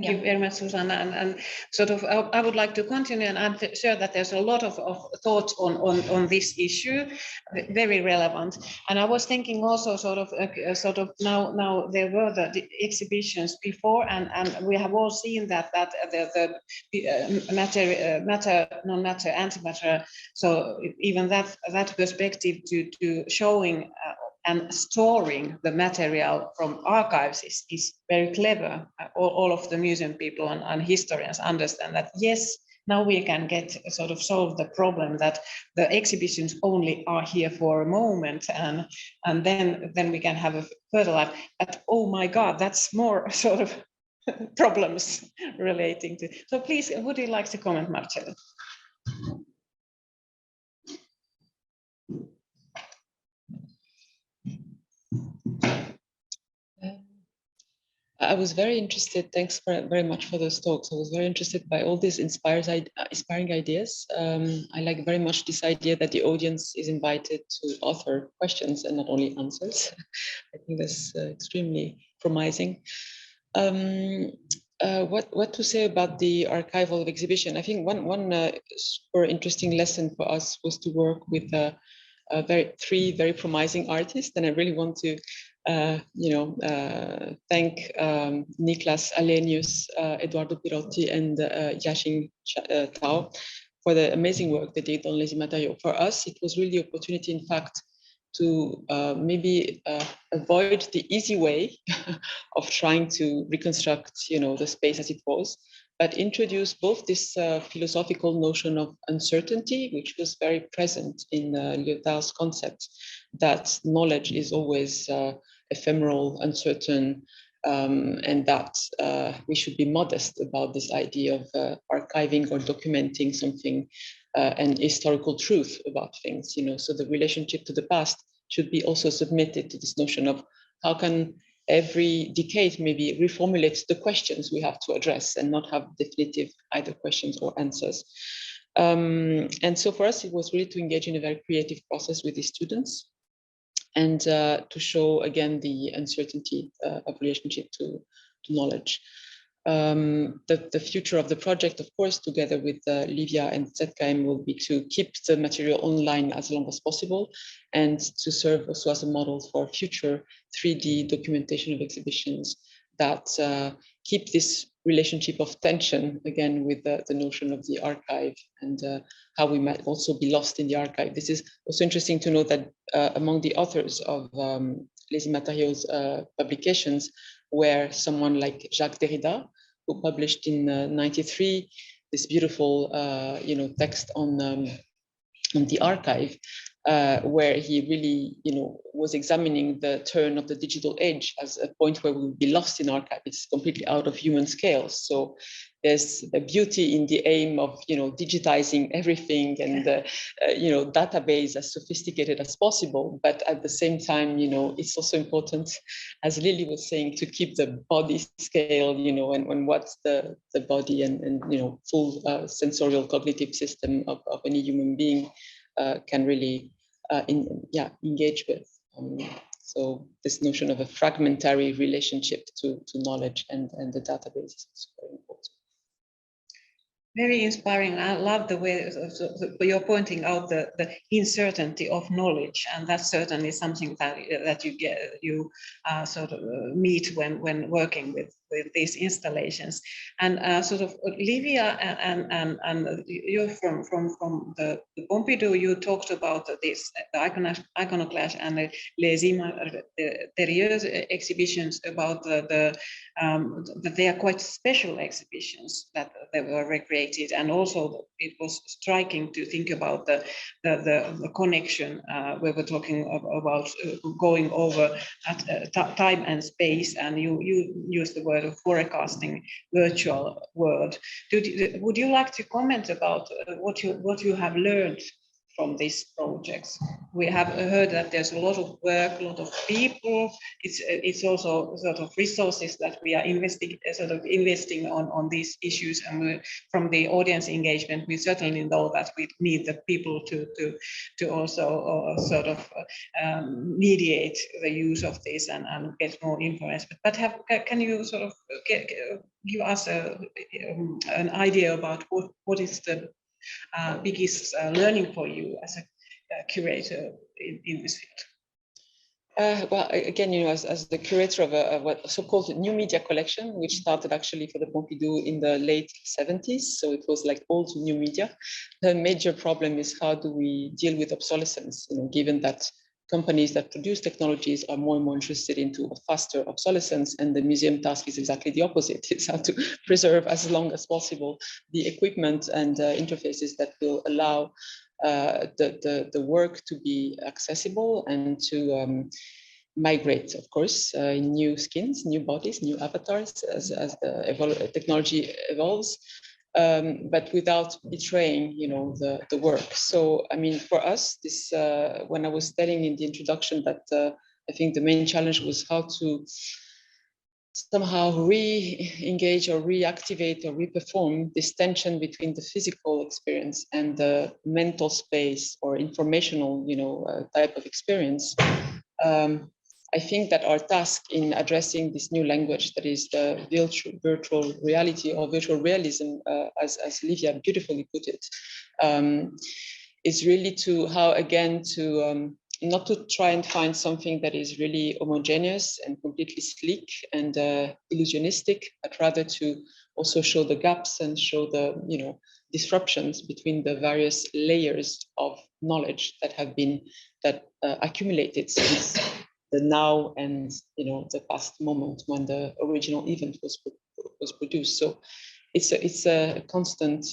Thank you very much, Susanna. And sort of, I would like to continue, and I'm sure that there's a lot of thoughts on this issue, very relevant. And I was thinking also sort of now there were the exhibitions before, and we have all seen that the matter, non-matter, antimatter. So even that perspective to showing and storing the material from archives is very clever. All of the museum people and historians understand that, yes, now we can sort of solve the problem that the exhibitions only are here for a moment, and then we can have a further life. But oh my God, that's more sort of problems relating to. So please, would you like to comment, Marcella? I was very interested, thanks very much for those talks. I was very interested by all these inspiring ideas. I like very much this idea that the audience is invited to offer questions and not only answers. I think that's extremely promising. What to say about the archival of exhibition? I think one super interesting lesson for us was to work with three very promising artists, and I really want to thank Niklas Alenius, Eduardo Pirotti, and Yashing Tao for the amazing work they did on Les Immatériaux. For us, it was really the opportunity, in fact, to maybe avoid the easy way of trying to reconstruct, the space as it was, but introduce both this philosophical notion of uncertainty, which was very present in Lyotard's concept, that knowledge is always ephemeral, uncertain, and that we should be modest about this idea of archiving or documenting something and historical truth about things. So the relationship to the past should be also submitted to this notion of how can every decade maybe reformulate the questions we have to address and not have definitive either questions or answers. And so for us, it was really to engage in a very creative process with the students and to show again the uncertainty of relationship to knowledge. The future of the project, of course, together with Lívia and ZKM, will be to keep the material online as long as possible and to serve also as a model for future 3D documentation of exhibitions that keep this relationship of tension, again, with the notion of the archive and how we might also be lost in the archive. This is also interesting to note that among the authors of Les Immatériaux publications were someone like Jacques Derrida, who published in '93 this beautiful, text on the archive, where he really, was examining the turn of the digital age as a point where we will be lost in archive. It's completely out of human scales. So there's a beauty in the aim of, digitizing everything and, database as sophisticated as possible. But at the same time, it's also important, as Lily was saying, to keep the body scale, and what's the body and full sensorial cognitive system of any human being can really engage with. So this notion of a fragmentary relationship to knowledge and the database is very important. Very inspiring. I love the way you're pointing out the uncertainty of knowledge, and that's certainly something that you sort of meet when working with these installations. And sort of Lívia and you're from the Pompidou. You talked about this the iconoclash and the Les Immatériaux exhibitions about that they are quite special exhibitions that they were recreated. And also it was striking to think about the connection. We were talking about going over at time and space, and you used the word of forecasting virtual world. Would you like to comment about what you have learned from these projects? We have heard that there's a lot of work, a lot of people. It's also sort of resources that we are investing on these issues, and from the audience engagement, we certainly know that we need the people to also sort of mediate the use of this and get more influence. But can you sort of give us an idea about what is the biggest learning for you as a curator in this field? Well, again, as the curator of a so-called new media collection, which started actually for the Pompidou in the late 70s, so it was like old new media. The major problem is how do we deal with obsolescence, given that companies that produce technologies are more and more interested into a faster obsolescence, and the museum task is exactly the opposite. It's how to preserve as long as possible the equipment and interfaces that will allow the work to be accessible and to migrate, of course, in new skins, new bodies, new avatars as the technology evolves, but without betraying, the work. So, I mean, for us, this when I was telling in the introduction that I think the main challenge was how to somehow re-engage or reactivate or reperform this tension between the physical experience and the mental space or informational, type of experience. I think that our task in addressing this new language that is the virtual reality or virtual realism, as Lívia beautifully put it, is really to not to try and find something that is really homogeneous and completely sleek and illusionistic, but rather to also show the gaps and show the disruptions between the various layers of knowledge that have been accumulated since the now and the past moment when the original event was produced. So it's a constant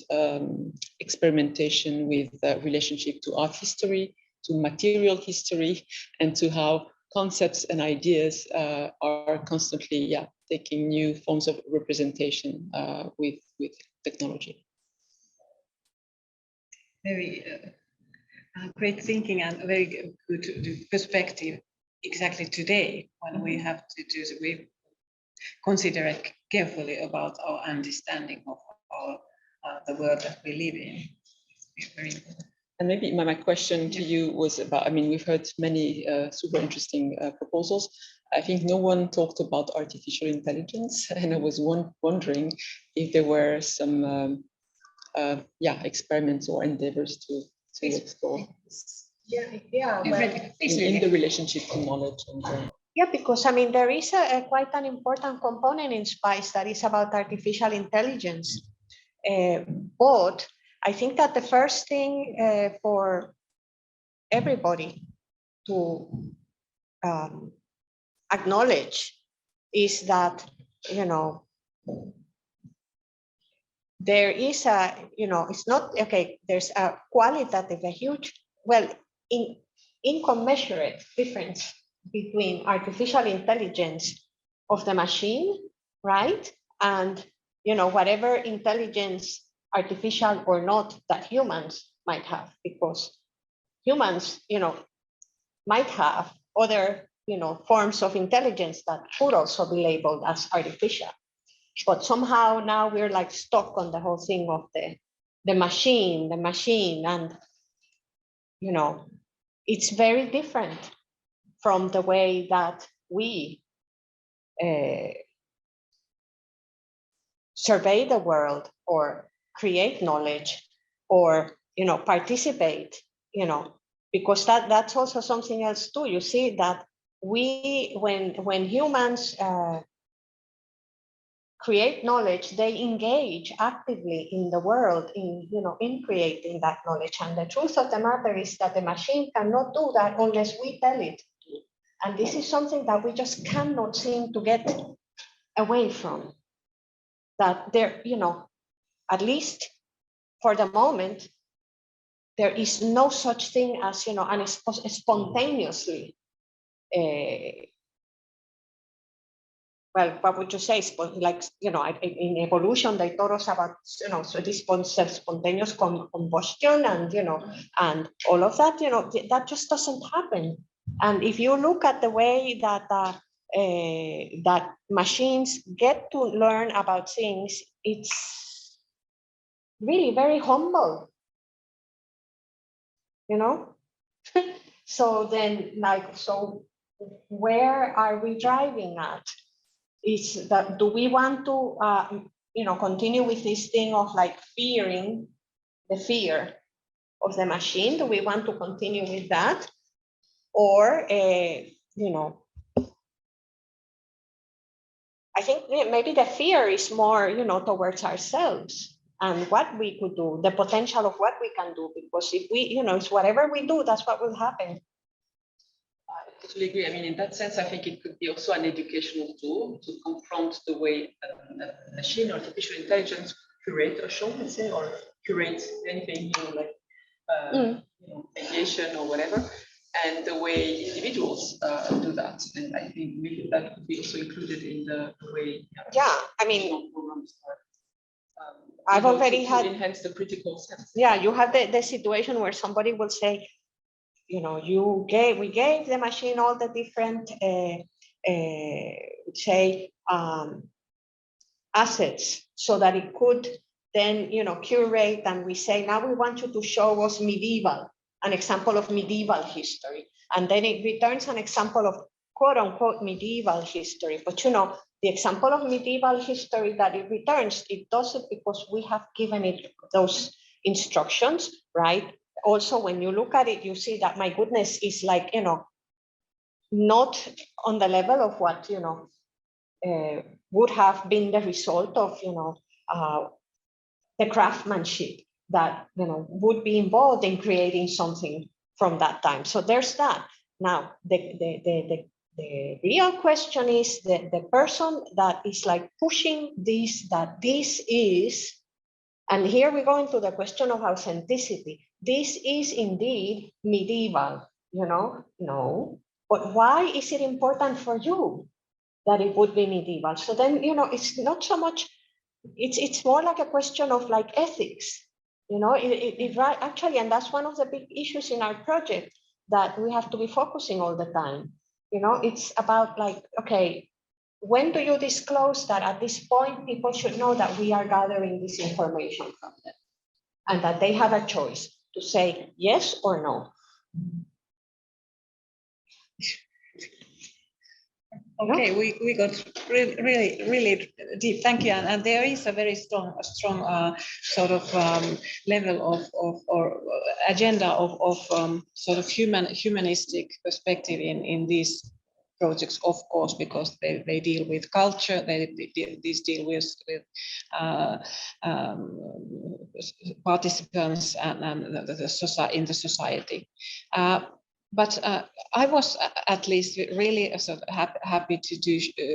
experimentation with relationship to art history, to material history, and to how concepts and ideas are constantly taking new forms of representation with technology. Very great thinking and very good perspective. Exactly today, when we have to we consider carefully about our understanding of the world that we live in. It's very important. And maybe my question to you was about, I mean, we've heard many super interesting proposals. I think no one talked about artificial intelligence, and I was wondering if there were some experiments or endeavors to explore. In the relationship to knowledge. Yeah, because I mean, there is quite an important component in SPICE that is about artificial intelligence. But I think that the first thing for everybody to acknowledge is that, there is it's not, okay, there's a qualitative, a huge, incommensurate difference between artificial intelligence of the machine, right? And, whatever intelligence, artificial or not, that humans might have, because humans, might have other, forms of intelligence that could also be labeled as artificial. But somehow now we're like stuck on the whole thing of the machine, and, it's very different from the way that we survey the world or create knowledge or, participate, because that's also something else too. You see that when humans create knowledge, they engage actively in the world, in creating that knowledge. And the truth of the matter is that the machine cannot do that unless we tell it to. And this is something that we just cannot seem to get away from. That there, at least for the moment, there is no such thing as, and spontaneously, what would you say? Like, in evolution, they taught us about, so this spontaneous combustion and, and all of that, that just doesn't happen. And if you look at the way that that machines get to learn about things, it's really very humble, So then, so where are we driving at? is that, do we want to, continue with this thing of like fearing the fear of the machine? Do we want to continue with that? Or, I think maybe the fear is more, towards ourselves and what we could do, the potential of what we can do, because if we, it's whatever we do, that's what will happen. I totally agree. I mean, in that sense, I think it could be also an educational tool to confront the way a machine, artificial intelligence, curate a show, let's say, or curate anything, like aviation or whatever, and the way individuals do that. And I think maybe that could be also included in the way. Yeah, I mean, I've already had enhance the critical sense. Yeah, you have the situation where somebody will say, we gave the machine all the different, assets so that it could then, curate, and we say, now we want you to show us an example of medieval history. And then it returns an example of quote unquote medieval history. But the example of medieval history that it returns, it does it because we have given it those instructions, right? Also, when you look at it, you see that, my goodness, is like, not on the level of what, would have been the result of, the craftsmanship that, would be involved in creating something from that time. So there's that. Now, the real question is the person that is like pushing this, that this is, and here we go into the question of authenticity. This is indeed medieval, no, but why is it important for you that it would be medieval? So then, it's not so much, it's more like a question of like ethics, right, actually, and that's one of the big issues in our project that we have to be focusing all the time. It's about like, okay, when do you disclose that at this point people should know that we are gathering this information from them and that they have a choice to say yes or no? Okay, we got really deep. Thank you, and there is a very strong sort of level of or agenda of sort of humanistic perspective in these projects, of course, because they deal with culture, these deal with participants and in the society. But I was at least really sort of happy to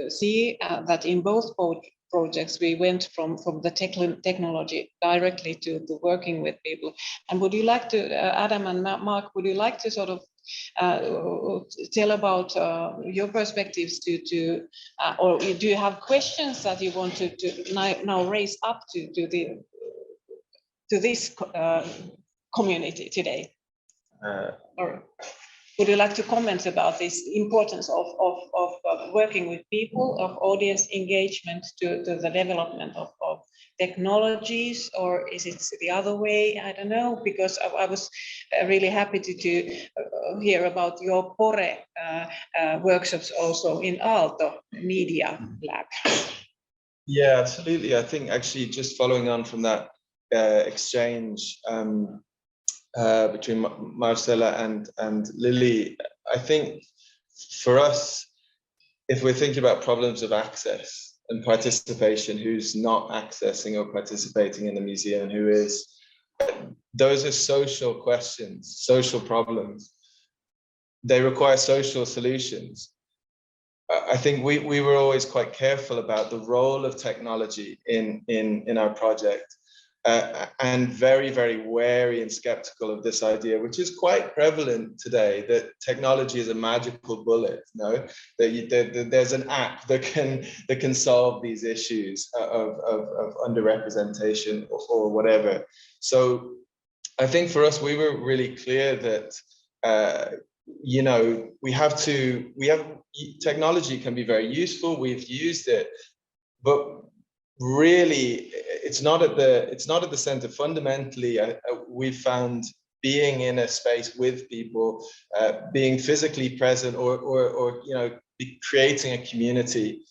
see that in both projects we went from the technology directly to working with people. And would you like to, Adam and Mark, would you like to sort of tell about your perspectives or do you have questions that you want to now raise up to this community today? Or would you like to comment about this importance of working with people, of audience engagement to the development of technologies, or is it the other way? I don't know, because I was really happy to hear about your PORe workshops also in Aalto Media Lab. Yeah, absolutely. I think actually just following on from that exchange between Marcella and Lily, I think for us, if we're thinking about problems of access and participation, who's not accessing or participating in the museum, who is, those are social questions, social problems. They require social solutions. I think we were always quite careful about the role of technology in our project. And very, very wary and skeptical of this idea, which is quite prevalent today, that technology is a magical bullet. No, that there's an app that can solve these issues of underrepresentation or whatever. So I think for us, we were really clear that technology can be very useful. We've used it, but really, it's not at the center. Fundamentally, we found being in a space with people, being physically present, or creating a community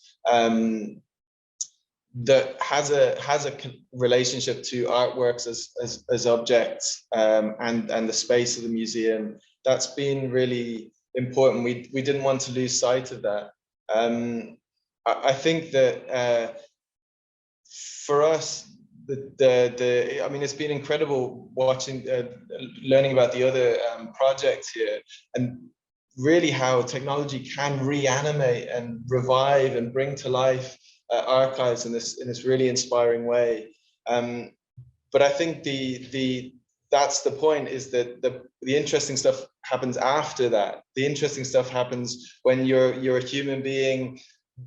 that has a relationship to artworks as objects, and the space of the museum. That's been really important. We didn't want to lose sight of that. I think that for us, I mean, it's been incredible watching, learning about the other projects here, and really how technology can reanimate and revive and bring to life archives in this really inspiring way. But I think that's the point, is that the interesting stuff happens after that. The interesting stuff happens when you're a human being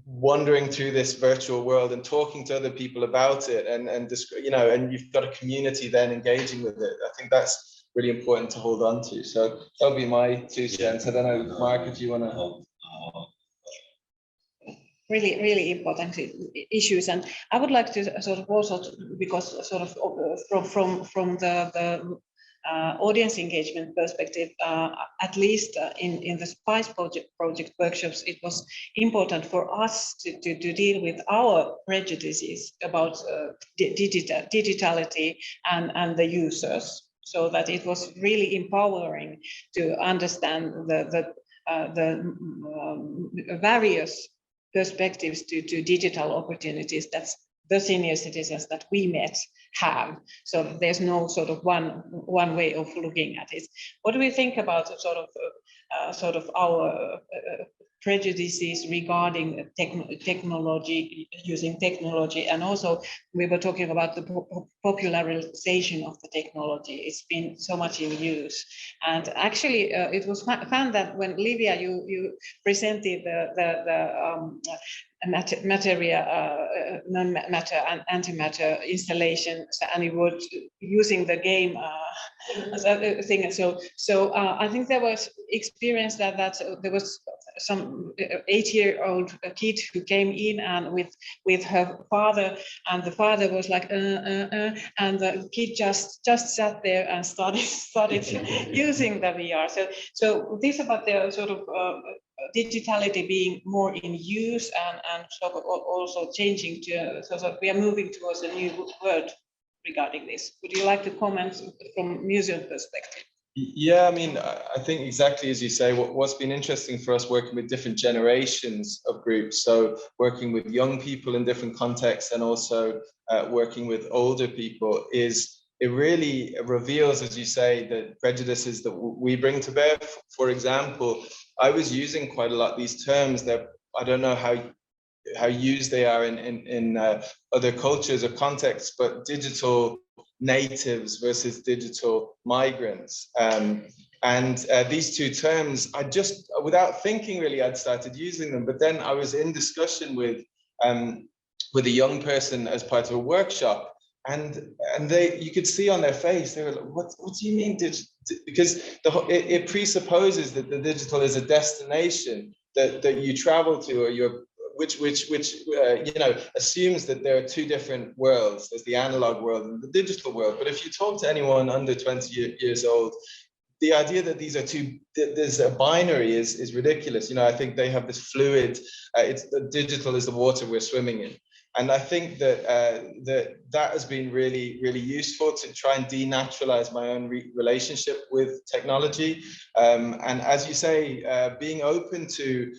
wandering through this virtual world and talking to other people about it, and you know, and you've got a community then engaging with it. I think that's really important to hold on to. So that would be my 2 cents. I don't know, Mark, if you want to. Really important issues, and I would like to sort of also, because sort of from the audience engagement perspective, at least in the SPICE project workshops, it was important for us to deal with our prejudices about digitality and the users, so that it was really empowering to understand the various perspectives to digital opportunities that the senior citizens that we met have. So there's no sort of one way of looking at it. What do we think about sort of our prejudices regarding technology, using technology, and also we were talking about the popularization of the technology. It's been so much in use, and actually it was fun that when Lívia you presented the materia, non-matter and antimatter installations, and you were using the game thing. So I think there was experience that there was some 8-year-old kid who came in and with her father, and the father was like and the kid just sat there and started using the VR. So this about the sort of digitality being more in use and sort of also changing to, so that we are moving towards a new world regarding this. Would you like to comment from museum perspective? Yeah, I mean, I think exactly as you say, what's been interesting for us working with different generations of groups, so working with young people in different contexts and also working with older people, is it really reveals, as you say, the prejudices that we bring to bear. For example, I was using quite a lot these terms that I don't know how used they are in other cultures or contexts, but digital natives versus digital migrants. And these 2 terms, I just, without thinking really, I'd started using them. But then I was in discussion with a young person as part of a workshop, and you could see on their face, they were like, what do you mean because it presupposes that the digital is a destination that you travel to, or which you know, assumes that there are 2 different worlds. There's the analog world and the digital world. But if you talk to anyone under 20 years old, the idea that these are there's a binary is ridiculous. You know, I think they have this fluid, it's the digital is the water we're swimming in. And I think that that has been really, really useful to try and denaturalize my own relationship with technology. And as you say, being open to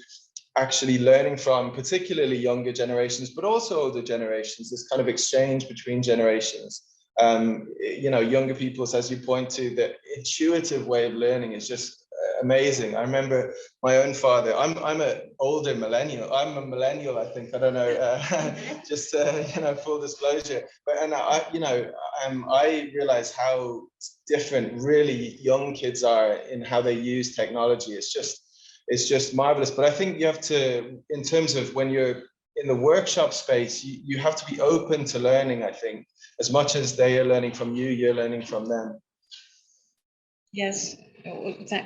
actually learning from particularly younger generations, but also older generations, this kind of exchange between generations. You know, younger people's, as you point to, the intuitive way of learning is just amazing. I remember my own father. I'm an older millennial. I'm a millennial, I think. I don't know. Just you know, full disclosure. But I realize how different really young kids are in how they use technology. It's just marvelous. But I think you have to, in terms of when you're in the workshop space, you have to be open to learning, I think. As much as they are learning from you, you're learning from them. Yes,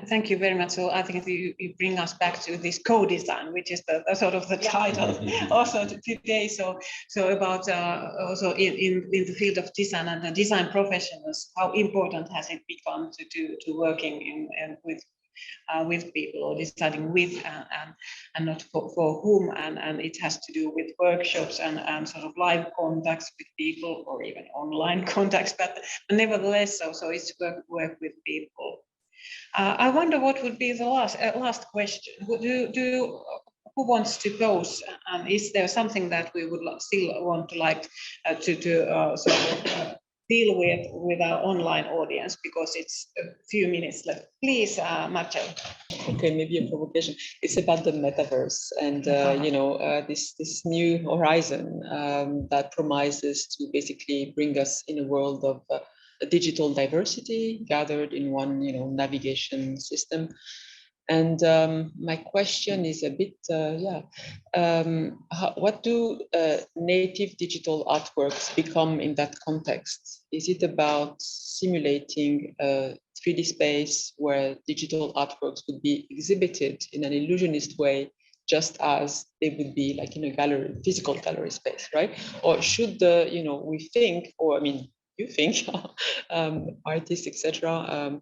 thank you very much. So I think you bring us back to this co-design, which is the sort of the title also today. So about also in the field of design and the design professionals, how important has it become to working with with people, or deciding with and not for whom, and it has to do with workshops and sort of live contacts with people, or even online contacts, but nevertheless, so it's work with people. I wonder what would be the last question. Who wants to pose? Is there something that we would still want to sort of deal with our online audience, because it's a few minutes left? Please, Marcella. Okay, maybe a provocation. It's about the metaverse and this new horizon that promises to basically bring us in a world of digital diversity gathered in one navigation system. And my question is a bit, what do native digital artworks become in that context? Is it about simulating a 3D space where digital artworks would be exhibited in an illusionist way, just as they would be like in a gallery, physical gallery space, right? Or should we think, or I mean, you think, artists, etc.,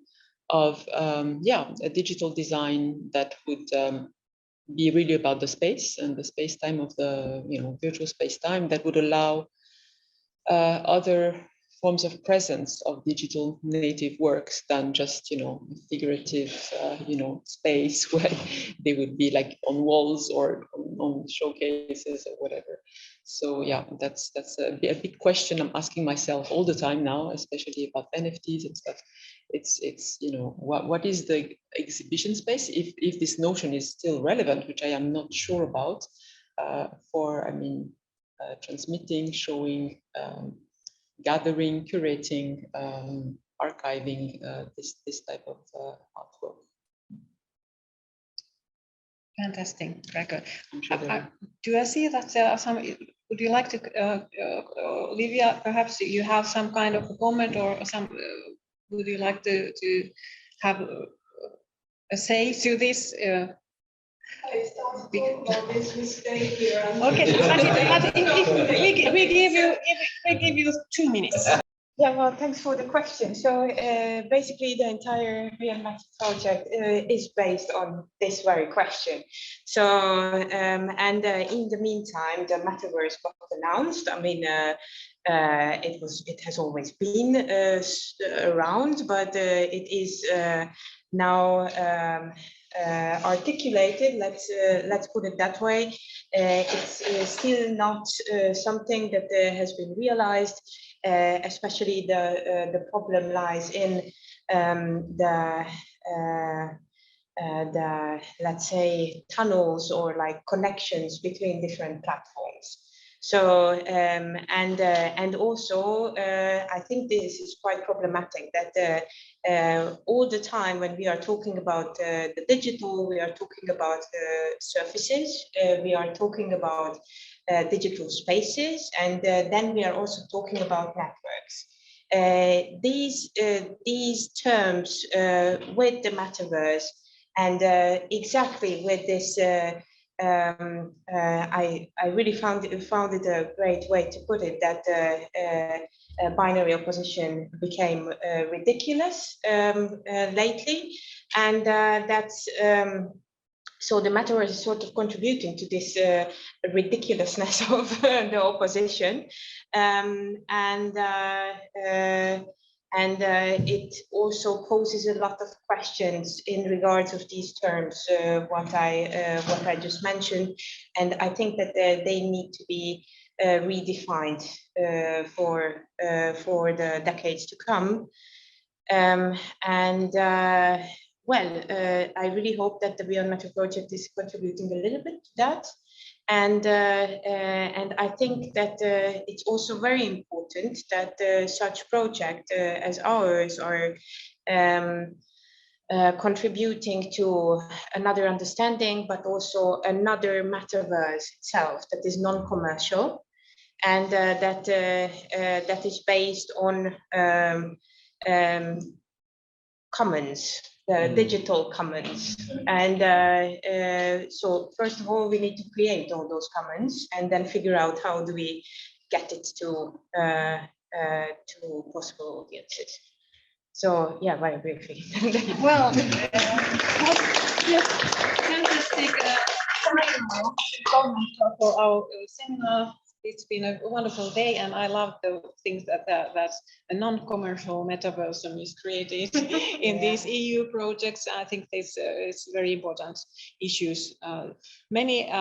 of a digital design that would be really about the space and the space-time of the virtual space-time that would allow other forms of presence of digital native works than just figurative space where they would be like on walls or on showcases or whatever. So yeah, that's a big question I'm asking myself all the time now, especially about NFTs and stuff. It's what is the exhibition space, if this notion is still relevant, which I am not sure about, for transmitting, showing, gathering, curating, archiving this type of artwork. Fantastic, record. Do I see that there are some? Would you like to, Lívia? Perhaps you have some kind of a comment or some. Would you like to have a say to this? I started about this mistake here. Okay, but we give you 2 minutes. Yeah, well, thanks for the question. So basically, the entire BMVR project is based on this very question. So, and in the meantime, the metaverse got announced. I mean, it has always been around, but it is now articulated. Let's put it that way. It's still not something that has been realized. Especially the problem lies in the let's say tunnels or like connections between different platforms. So and also I think this is quite problematic that all the time when we are talking about the digital, we are talking about surfaces, we are talking about digital spaces, and then we are also talking about networks. These terms with the metaverse and exactly with this, I really found it a great way to put it, that binary opposition became ridiculous lately, and that's. So the metaverse is sort of contributing to this ridiculousness of the opposition, and it also poses a lot of questions in regards of these terms, what I just mentioned, and I think that they need to be redefined for the decades to come, well, I really hope that the Beyond Matter project is contributing a little bit to that. And I think that it's also very important that such projects as ours are contributing to another understanding, but also another metaverse itself that is non-commercial, and that is based on commons, digital commons. And so first of all, we need to create all those commons and then figure out how do we get it to possible audiences. So yeah, very briefly. Well, fantastic for our seminar. It's been a wonderful day, and I love the things that a non-commercial metaverse is created in these EU projects. I think this is very important issues. Many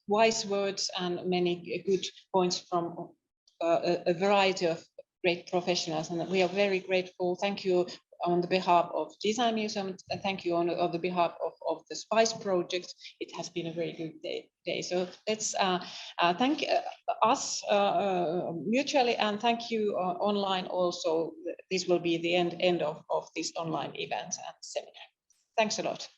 wise words and many good points from a variety of great professionals, and we are very grateful. Thank you on the behalf of Design Museum, and thank you on the behalf of the SPICE project. It has been a very good day. So let's thank us mutually, and thank you online also. This will be the end of this online event and seminar. Thanks a lot.